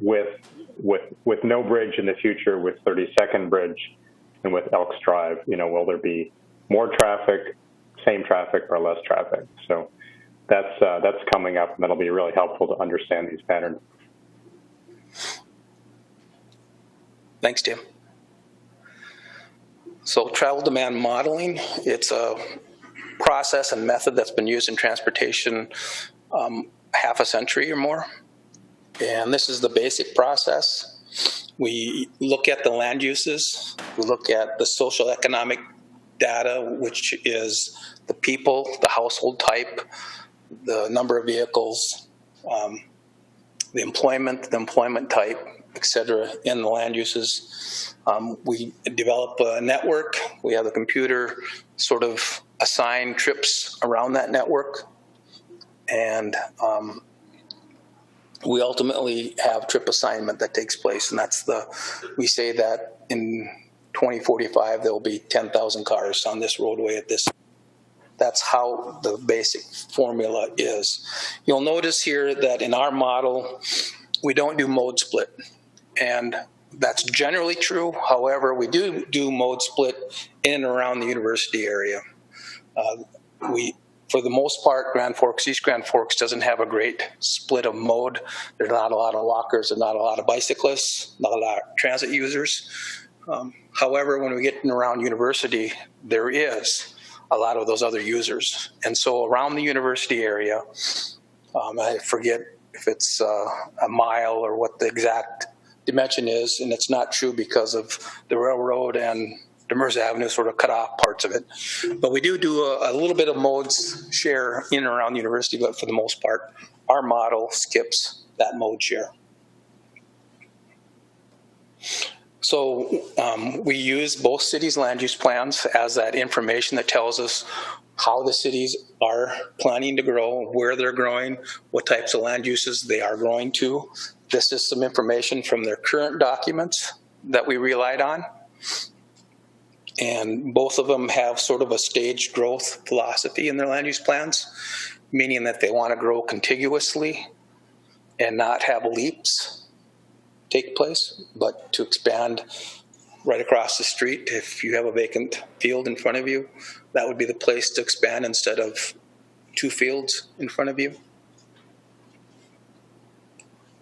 with no bridge in the future, with 32nd Bridge and with Elks Drive. Will there be more traffic, same traffic, or less traffic? So that's coming up, and that'll be really helpful to understand these patterns. Thanks, Tim. So travel demand modeling, it's a process and method that's been used in transportation half a century or more. And this is the basic process. We look at the land uses, we look at the social economic data, which is the people, the household type, the number of vehicles, the employment type, et cetera, in the land uses. We develop a network. We have the computer sort of assign trips around that network. And we ultimately have trip assignment that takes place. And we say that in 2045, there'll be 10,000 cars on this roadway at this. That's how the basic formula is. You'll notice here that in our model, we don't do mode split. And that's generally true. However, we do mode split in and around the university area. For the most part, Grand Forks, East Grand Forks doesn't have a great split of mode. There's not a lot of walkers, there's not a lot of bicyclists, not a lot of transit users. However, when we get in around university, there is a lot of those other users. And so around the university area, I forget if it's a mile or what the exact dimension is, and it's not true because of the railroad and Demers Avenue sort of cut off parts of it. But we do a little bit of modes share in and around the university, but for the most part, our model skips that mode share. So we use both cities' land use plans as that information that tells us how the cities are planning to grow, where they're growing, what types of land uses they are growing to. This is some information from their current documents that we relied on. And both of them have sort of a staged growth philosophy in their land use plans, meaning that they want to grow contiguously and not have leaps take place, but to expand right across the street. If you have a vacant field in front of you, that would be the place to expand instead of two fields in front of you.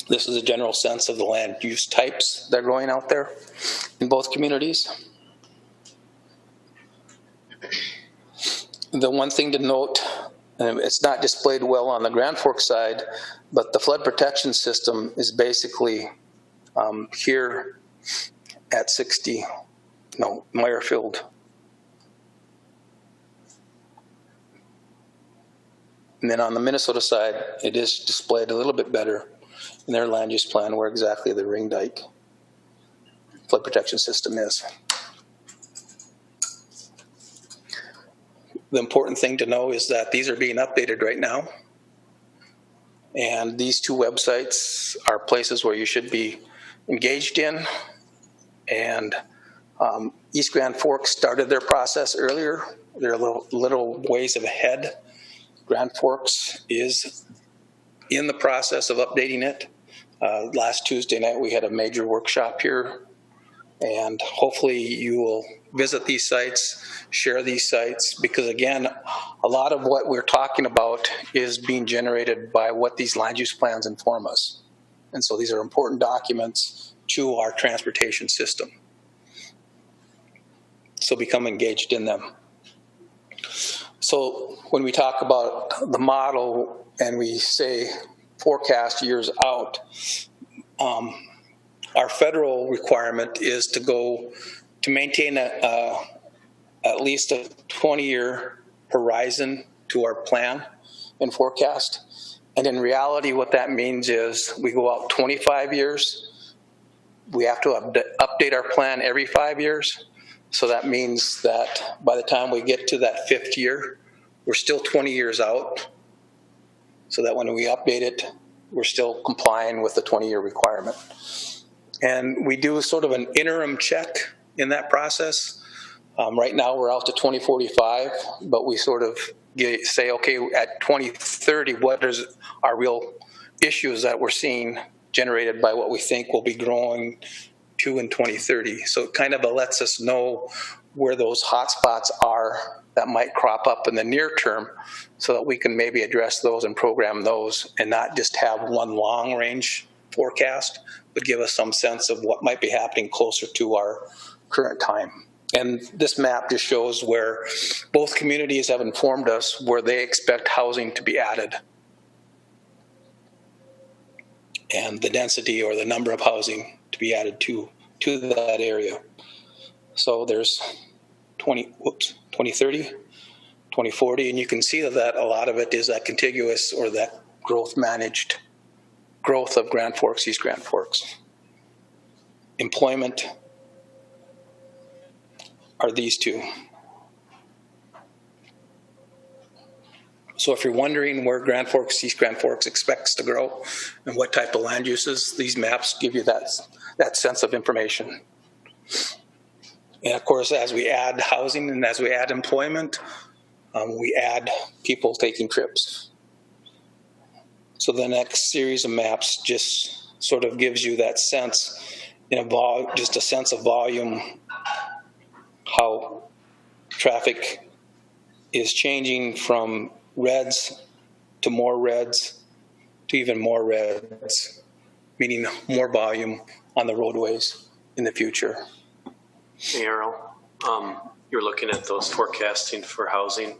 This is a general sense of the land use types that are growing out there in both communities. The one thing to note, and it's not displayed well on the Grand Forks side, but the flood protection system is basically here at Meyerfield. And then on the Minnesota side, it is displayed a little bit better in their land use plan where exactly the ring dike flood protection system is. The important thing to know is that these are being updated right now. And these two websites are places where you should be engaged in. And East Grand Forks started their process earlier. They're a little ways ahead. Grand Forks is in the process of updating it. Last Tuesday night, we had a major workshop here. And hopefully you will visit these sites, share these sites, because again, a lot of what we're talking about is being generated by what these land use plans inform us. And so these are important documents to our transportation system. So become engaged in them. So when we talk about the model and we say forecast years out, our federal requirement is to maintain at least a 20-year horizon to our plan and forecast. And in reality, what that means is we go out 25 years. We have to update our plan every 5 years. So that means that by the time we get to that 5th year, we're still 20 years out. So that when we update it, we're still complying with the 20-year requirement. And we do sort of an interim check in that process. Right now we're out to 2045, but we sort of say, okay, at 2030, what is our real issues that we're seeing generated by what we think will be growing to in 2030? So it kind of lets us know where those hot spots are that might crop up in the near term so that we can maybe address those and program those and not just have one long range forecast, but give us some sense of what might be happening closer to our current time. And this map just shows where both communities have informed us where they expect housing to be added and the density or the number of housing to be added to that area. So there's 2030, 2040, and you can see that a lot of it is that contiguous or that growth managed growth of Grand Forks, East Grand Forks. Employment are these two. So if you're wondering where Grand Forks, East Grand Forks expects to grow and what type of land uses, these maps give you that sense of information. And of course, as we add housing and as we add employment, we add people taking trips. So the next series of maps just sort of gives you that sense, just a sense of volume, how traffic is changing from reds to more reds to even more reds, meaning more volume on the roadways in the future. Hey, Errol, you're looking at those forecasting for housing.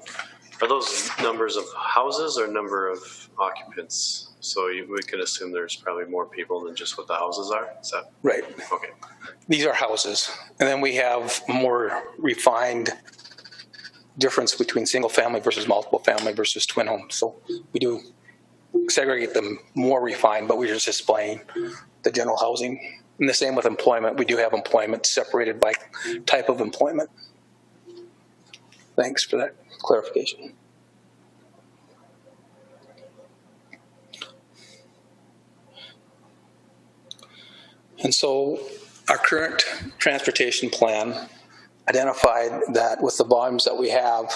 Are those numbers of houses or number of occupants? So we can assume there's probably more people than just what the houses are? Is that right? Okay. These are houses. And then we have more refined difference between single family versus multiple family versus twin homes. So we do segregate them more refined, but we're just displaying the general housing. And the same with employment. We do have employment separated by type of employment. Thanks for that clarification. And so our current transportation plan identified that with the volumes that we have,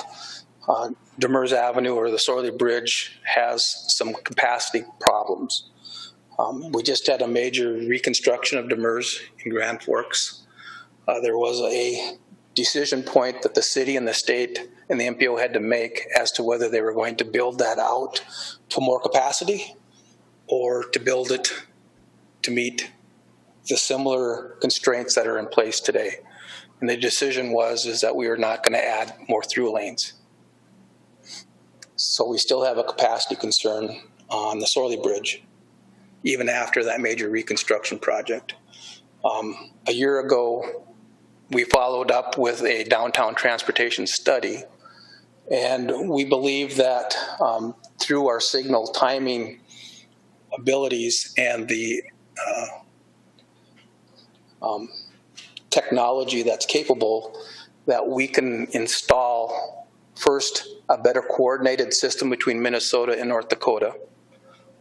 Demers Avenue or the Sorley Bridge has some capacity problems. We just had a major reconstruction of Demers in Grand Forks. There was a decision point that the city and the state and the MPO had to make as to whether they were going to build that out to more capacity or to build it to meet the similar constraints that are in place today. And the decision is that we are not going to add more through lanes. So we still have a capacity concern on the Sorley Bridge, even after that major reconstruction project. A year ago, we followed up with a downtown transportation study, and we believe that through our signal timing abilities and the technology that's capable, that we can install first a better coordinated system between Minnesota and North Dakota.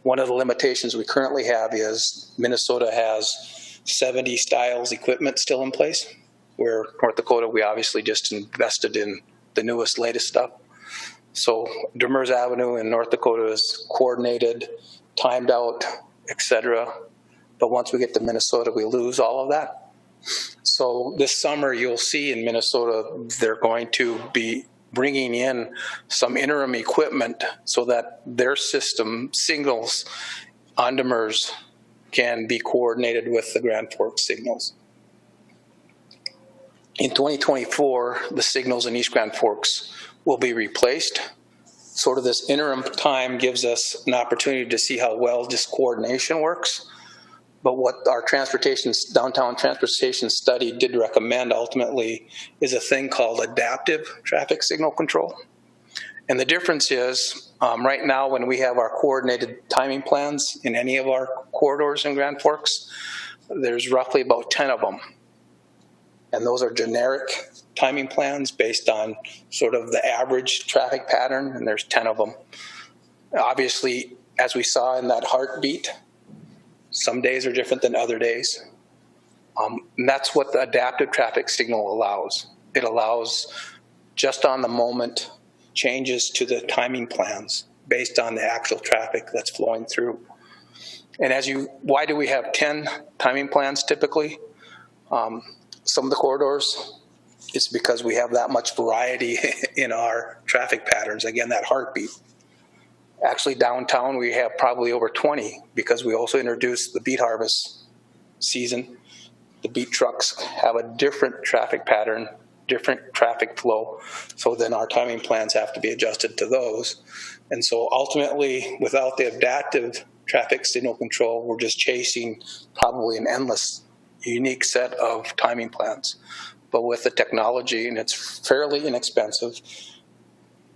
One of the limitations we currently have is Minnesota has 70 styles equipment still in place, where North Dakota, we obviously just invested in the newest, latest stuff. So Demers Avenue in North Dakota is coordinated, timed out, etc. But once we get to Minnesota, we lose all of that. So this summer, you'll see in Minnesota, they're going to be bringing in some interim equipment so that their system signals on Demers can be coordinated with the Grand Forks signals. In 2024, the signals in East Grand Forks will be replaced. Sort of this interim time gives us an opportunity to see how well this coordination works. But what our downtown transportation study did recommend ultimately is a thing called adaptive traffic signal control. And the difference is right now when we have our coordinated timing plans in any of our corridors in Grand Forks, there's roughly about 10 of them. And those are generic timing plans based on sort of the average traffic pattern, and there's 10 of them. Obviously, as we saw in that heartbeat, some days are different than other days. And that's what the adaptive traffic signal allows. It allows just on the moment changes to the timing plans based on the actual traffic that's flowing through. And why do we have 10 timing plans typically? Some of the corridors It's because we have that much variety in our traffic patterns. Again, that heartbeat. Actually, downtown, we have probably over 20 because we also introduced the beet harvest season. The beet trucks have a different traffic pattern, different traffic flow. So then our timing plans have to be adjusted to those. And so ultimately, without the adaptive traffic signal control, we're just chasing probably an endless, unique set of timing plans. But with the technology, and it's fairly inexpensive,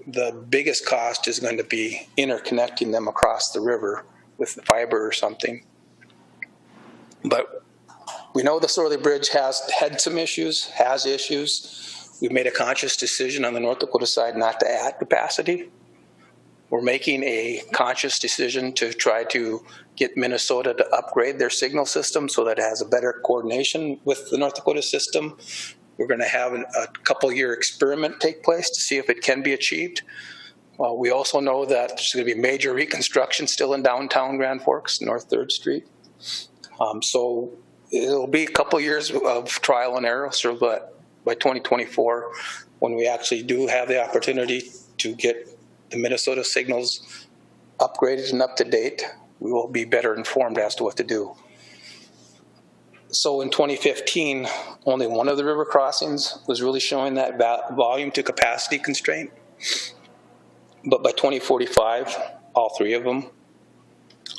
the biggest cost is going to be interconnecting them across the river with the fiber or something. But we know the Sorley Bridge has had some issues, has issues. We've made a conscious decision on the North Dakota side not to add capacity. We're making a conscious decision to try to get Minnesota to upgrade their signal system so that it has a better coordination with the North Dakota system. We're going to have a couple-year experiment take place to see if it can be achieved. We also know that there's going to be major reconstruction still in downtown Grand Forks, North 3rd Street. So it'll be a couple years of trial and error, so that by 2024, when we actually do have the opportunity to get the Minnesota signals upgraded and up to date, we will be better informed as to what to do. So in 2015, only one of the river crossings was really showing that volume to capacity constraint. But by 2045, all three of them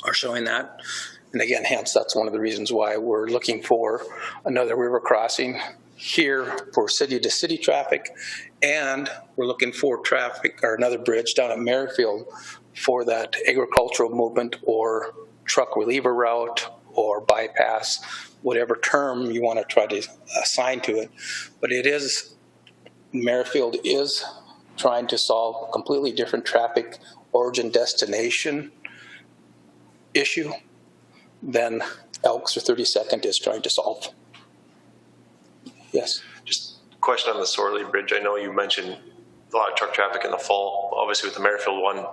are showing that. And again, hence, that's one of the reasons why we're looking for another river crossing here for city-to-city traffic. And we're looking for traffic, or another bridge down at Merrifield for that agricultural movement or truck reliever route or bypass, whatever term you want to try to assign to it. But it is, Merrifield is trying to solve a completely different traffic origin destination issue than Elks or 32nd is trying to solve. Yes? Just a question on the Sorley Bridge. I know you mentioned a lot of truck traffic in the fall, obviously with the Merrifield one.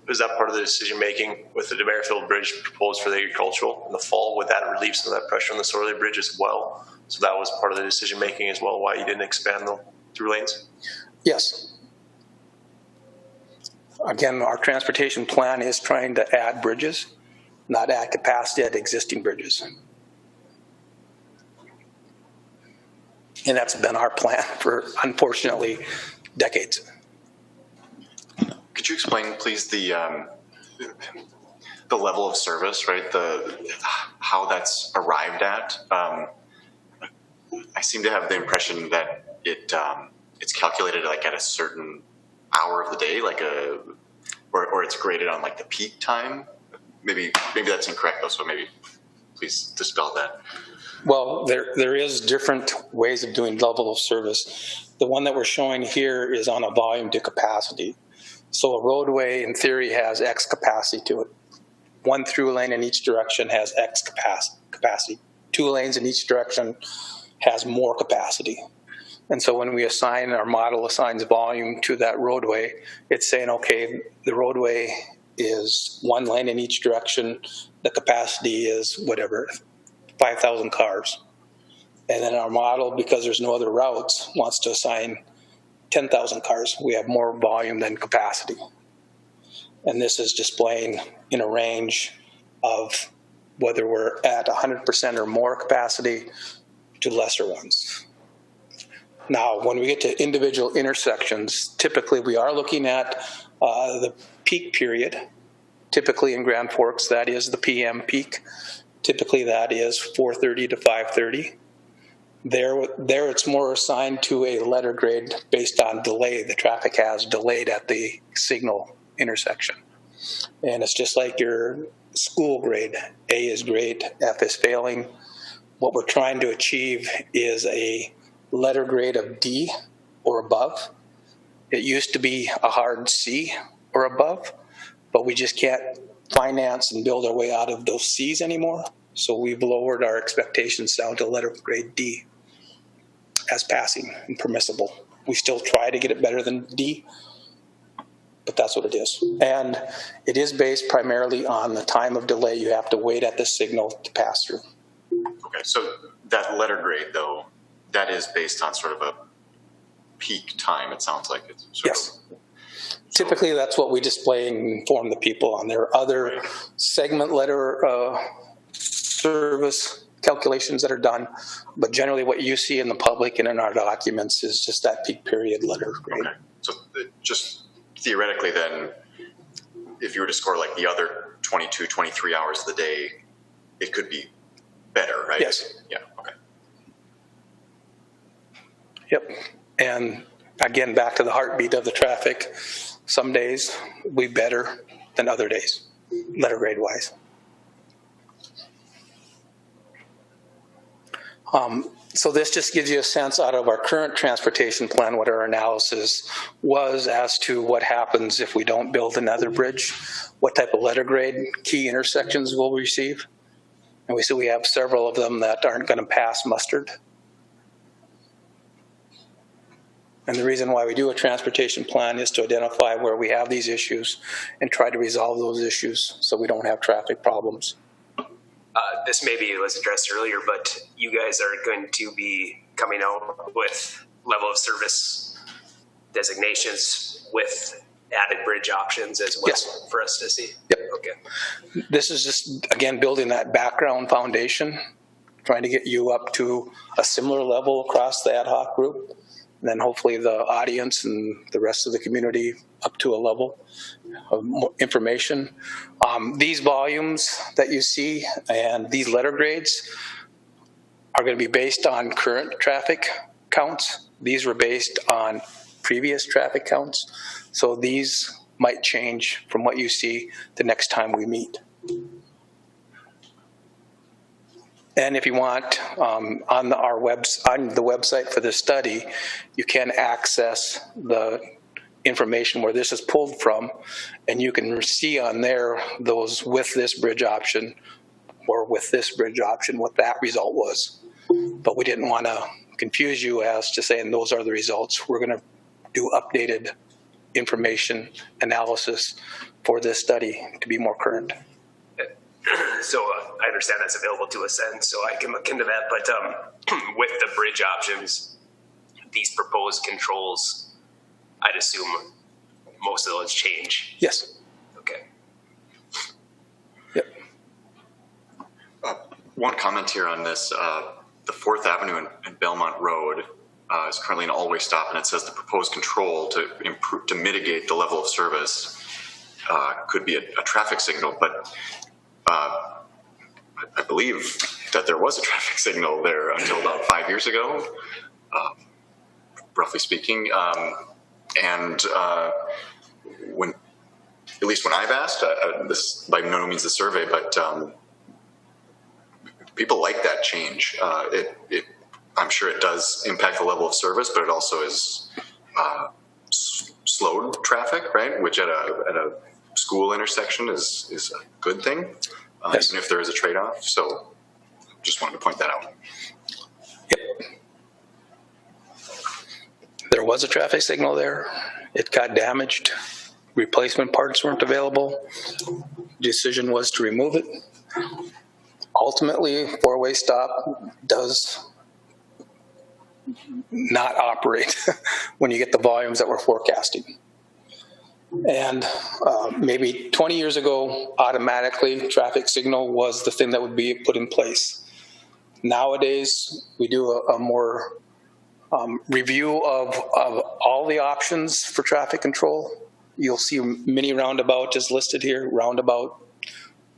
Is that part of the decision making with the Merrifield Bridge proposed for the agricultural in the fall? Would that relieve some of that pressure on the Sorley Bridge as well? So that was part of the decision making as well, why you didn't expand the through lanes? Yes. Again, our transportation plan is trying to add bridges, not add capacity at existing bridges. And that's been our plan for, unfortunately, decades. Could you explain, please, the level of service, right? How that's arrived at? I seem to have the impression that it's calculated like at a certain hour of the day, like or it's graded on like the peak time. Maybe that's incorrect though. So maybe please dispel that. Well, there is different ways of doing level of service. The one that we're showing here is on a volume to capacity. So a roadway, in theory, has X capacity to it. One through lane in each direction has X capacity. 2 lanes in each direction has more capacity. And so when we assign, our model assigns volume to that roadway, it's saying, okay, the roadway is 1 lane in each direction. The capacity is whatever, 5,000 cars. And then our model, because there's no other routes, wants to assign 10,000 cars. We have more volume than capacity. And this is displaying in a range of whether we're at 100% or more capacity to lesser ones. Now, when we get to individual intersections, typically we are looking at the peak period. Typically in Grand Forks, that is the PM peak. Typically that is 4:30 to 5:30. There it's more assigned to a letter grade based on delay. The traffic has delayed at the signal intersection. And it's just like your school grade. A is great, F is failing. What we're trying to achieve is a letter grade of D or above. It used to be a hard C or above, but we just can't finance and build our way out of those C's anymore. So we've lowered our expectations down to letter grade D as passing and permissible. We still try to get it better than D, but that's what it is. And it is based primarily on the time of delay you have to wait at the signal to pass through. Okay, so that letter grade though, that is based on sort of peak time, it sounds like. It's Yes. Typically, that's what we display and inform the people on. There are other segment letter service calculations that are done, but generally what you see in the public and in our documents is just that peak period letter grade. Okay. So just theoretically then, if you were to score like the other 22, 23 hours of the day, it could be better, right? Yes. Yeah, okay. Yep. And again, back to the heartbeat of the traffic, some days we better than other days, letter grade wise. So this just gives you a sense out of our current transportation plan, what our analysis was as to what happens if we don't build another bridge, what type of letter grade key intersections we'll receive. And we see we have several of them that aren't going to pass mustered. And the reason why we do a transportation plan is to identify where we have these issues and try to resolve those issues so we don't have traffic problems. This maybe was addressed earlier, but you guys are going to be coming out with level of service designations with added bridge options as well. Yes. For us to see? Yep. Okay. This is just, again, building that background foundation, trying to get you up to a similar level across the ad hoc group. And then hopefully the audience and the rest of the community up to a level of more information. These volumes that you see and these letter grades are going to be based on current traffic counts. These were based on previous traffic counts. So these might change from what you see the next time we meet. And if you want, on the website for this study, you can access the information where this is pulled from, and you can see on there those with this bridge option or with this bridge option what that result was. But we didn't want to confuse you as to saying those are the results. We're going to do updated information analysis for this study to be more current. So I understand that's available to us then, so I can look into that. But with the bridge options, these proposed controls, I'd assume most of those change. Yes. Okay. Yep. One comment here on this, the 4th Avenue and Belmont Road is currently an all-way stop, and it says the proposed control to improve, to mitigate the level of service could be a traffic signal, but I believe that there was a traffic signal there until about 5 years ago, roughly speaking. And when, at least when I've asked, this by no means the survey, but people like that change. I'm sure it does impact the level of service, but it also is slowed traffic, right? Which at a school intersection is a good thing, yes. Even if there is a trade-off. So just wanted to point that out. Yep. There was a traffic signal there. It got damaged. Replacement parts weren't available. Decision was to remove it. Ultimately, four-way stop does not operate when you get the volumes that we're forecasting. And maybe 20 years ago, automatically traffic signal was the thing that would be put in place. Nowadays, we do a more review of all the options for traffic control. You'll see mini roundabout is listed here. Roundabout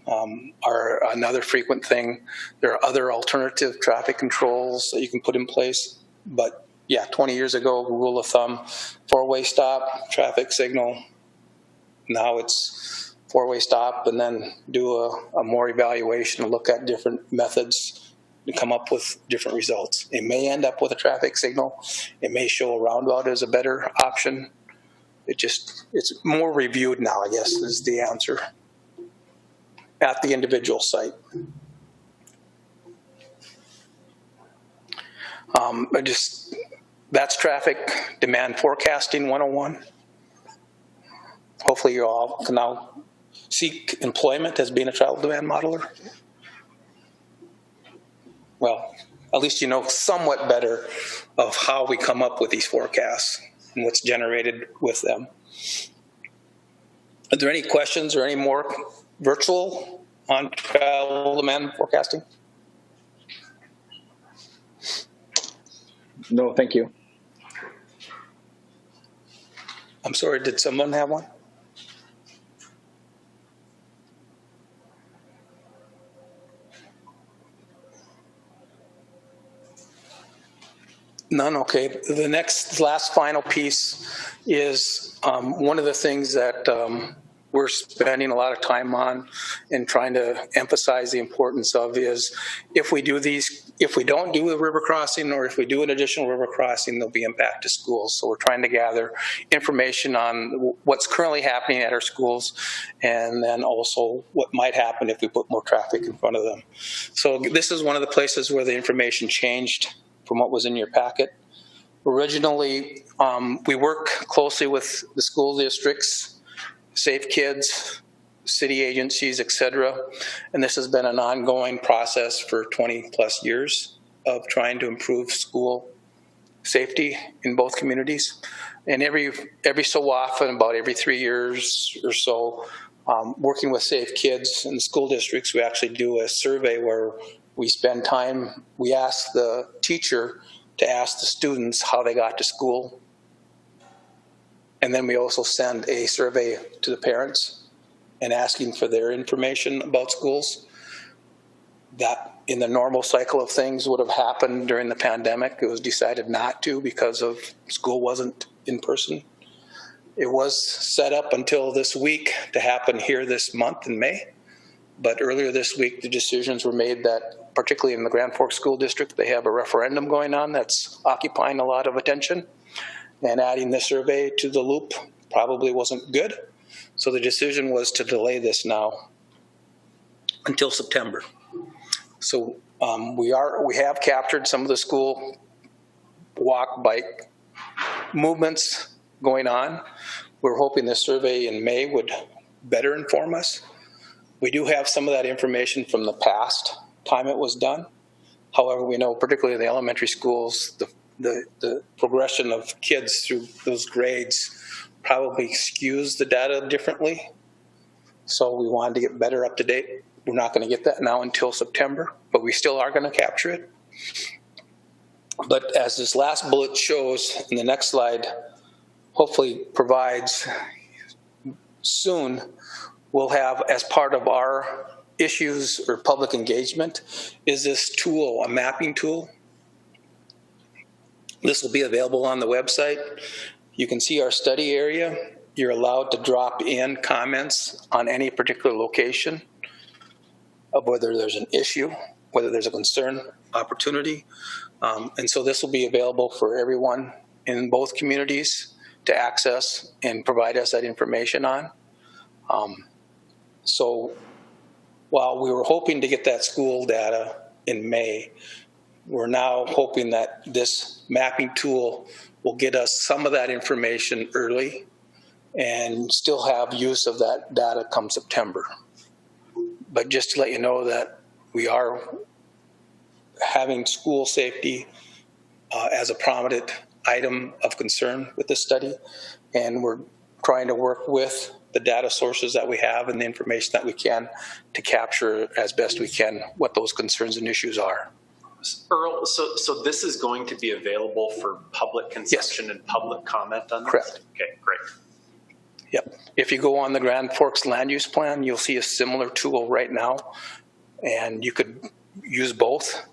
are another frequent thing. There are other alternative traffic controls that you can put in place. But yeah, 20 years ago, rule of thumb, four-way stop, traffic signal. Now it's four-way stop and then do a more evaluation and look at different methods to come up with different results. It may end up with a traffic signal. It may show a roundabout as a better option. It's more reviewed now, I guess, is the answer at the individual site. That's traffic demand forecasting 101. Hopefully you all can now seek employment as being a travel demand modeler. Well, at least you know somewhat better of how we come up with these forecasts and what's generated with them. Are there any questions or any more virtual on travel demand forecasting? No, thank you. I'm sorry, did someone have one? None, okay. The last final piece is one of the things that we're spending a lot of time on and trying to emphasize the importance of is if we don't do a river crossing, or if we do an additional river crossing, there'll be impact to schools. So we're trying to gather information on what's currently happening at our schools, and then also what might happen if we put more traffic in front of them. So this is one of the places where the information changed from what was in your packet. Originally, we work closely with the school districts, Safe Kids, city agencies, et cetera. And this has been an ongoing process for 20 plus years of trying to improve school safety in both communities. And every so often, about every 3 years or so, working with Safe Kids and the school districts, we actually do a survey where we spend time, we ask the teacher to ask the students how they got to school. And then we also send a survey to the parents and asking for their information about schools. That in the normal cycle of things would have happened during the pandemic. It was decided not to because of school wasn't in person. It was set up until this week to happen here this month in May. But earlier this week, the decisions were made that, particularly in the Grand Forks School District, they have a referendum going on that's occupying a lot of attention. And adding the survey to the loop probably wasn't good. So the decision was to delay this now until September. So we have captured some of the school walk, bike movements going on. We're hoping this survey in May would better inform us. We do have some of that information from the past time it was done. However, we know particularly in the elementary schools, the progression of kids through those grades probably skews the data differently. So we wanted to get better up to date. We're not going to get that now until September, but we still are going to capture it. But as this last bullet shows in the next slide, hopefully provides, soon we'll have, as part of our issues or public engagement, is this tool, a mapping tool. This will be available on the website. You can see our study area. You're allowed to drop in comments on any particular location of whether there's an issue, whether there's a concern, opportunity. And so this will be available for everyone in both communities to access and provide us that information on. So while we were hoping to get that school data in May, we're now hoping that this mapping tool will get us some of that information early and still have use of that data come September. But just to let you know that we are having school safety as a prominent item of concern with this study, and we're trying to work with the data sources that we have and the information that we can to capture as best we can what those concerns and issues are. Earl, so this is going to be available for public consumption. Yes. And public comment on this? Correct. Okay, great. Yep. If you go on the Grand Forks land use plan, you'll see a similar tool right now, and you could use both.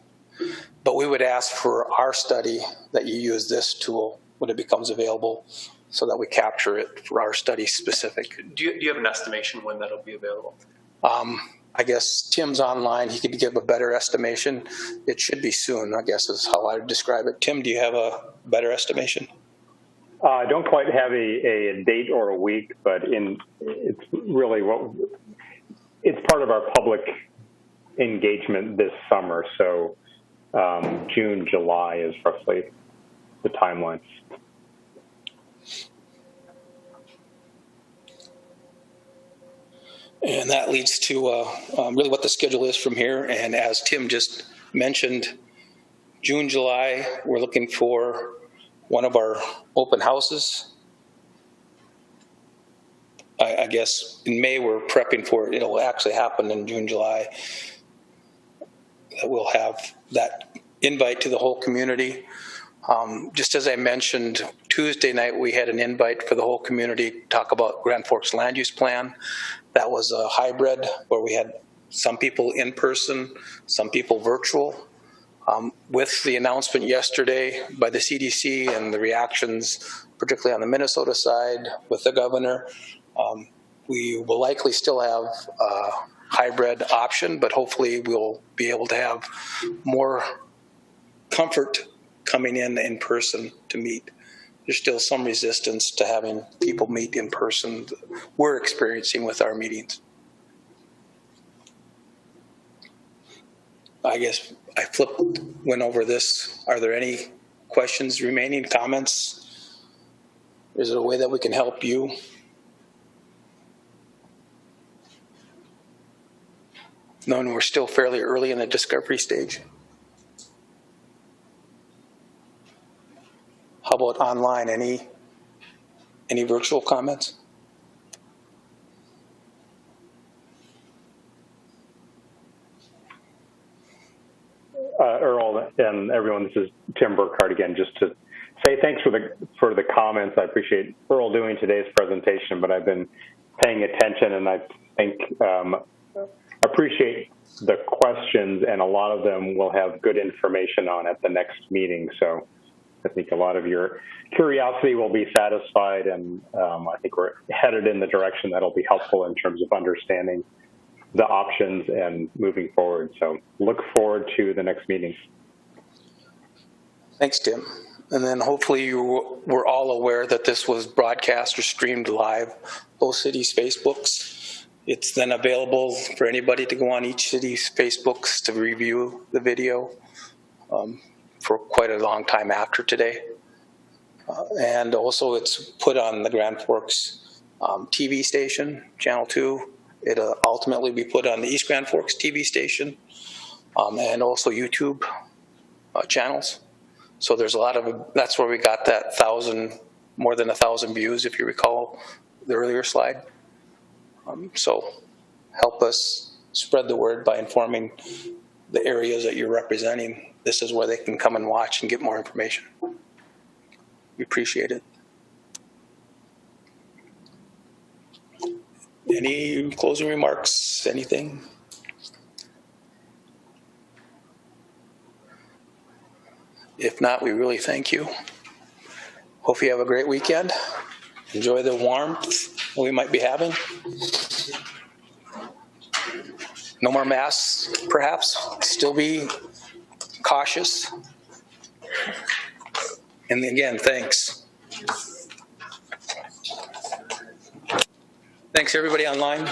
But we would ask for our study that you use this tool when it becomes available so that we capture it for our study specific. Do you have an estimation when that'll be available? I guess Tim's online. He could give a better estimation. It should be soon, I guess is how I would describe it. Tim, do you have a better estimation? I don't quite have a date or a week, but it's really it's part of our public engagement this summer. So June, July is roughly the timeline. And that leads to really what the schedule is from here. And as Tim just mentioned, June, July, we're looking for one of our open houses. I guess in May we're prepping for it. It'll actually happen in June, July. We'll have that invite to the whole community. Just as I mentioned, Tuesday night we had an invite for the whole community to talk about Grand Forks land use plan. That was a hybrid where we had some people in person, some people virtual. With the announcement yesterday by the CDC and the reactions, particularly on the Minnesota side with the governor, we will likely still have a hybrid option, but hopefully we'll be able to have more comfort coming in person to meet. There's still some resistance to having people meet in person. We're experiencing with our meetings. I guess I went over this. Are there any questions remaining, comments? Is there a way that we can help you? No, and we're still fairly early in the discovery stage. How about online? Any virtual comments? Earl and everyone, this is Tim Burkhardt again, just to say thanks for the comments. I appreciate Earl doing today's presentation, but I've been paying attention, and I think appreciate the questions, and a lot of them will have good information on at the next meeting. So I think a lot of your curiosity will be satisfied, and I think we're headed in the direction that'll be helpful in terms of understanding the options and moving forward. So look forward to the next meeting. Thanks, Tim. And then hopefully you were all aware that this was broadcast or streamed live, both cities' Facebooks. It's then available for anybody to go on each city's Facebooks to review the video for quite a long time after today. And also it's put on the Grand Forks TV station, Channel 2. It'll ultimately be put on the East Grand Forks TV station and also YouTube channels. So there's a lot of, that's where we got that more than 1,000 views, if you recall the earlier slide. So help us spread the word by informing the areas that you're representing. This is where they can come and watch and get more information. We appreciate it. Any closing remarks? Anything? If not, we really thank you. Hope you have a great weekend. Enjoy the warmth we might be having. No more masks, perhaps. Still be cautious. And again, thanks. Thanks, everybody online.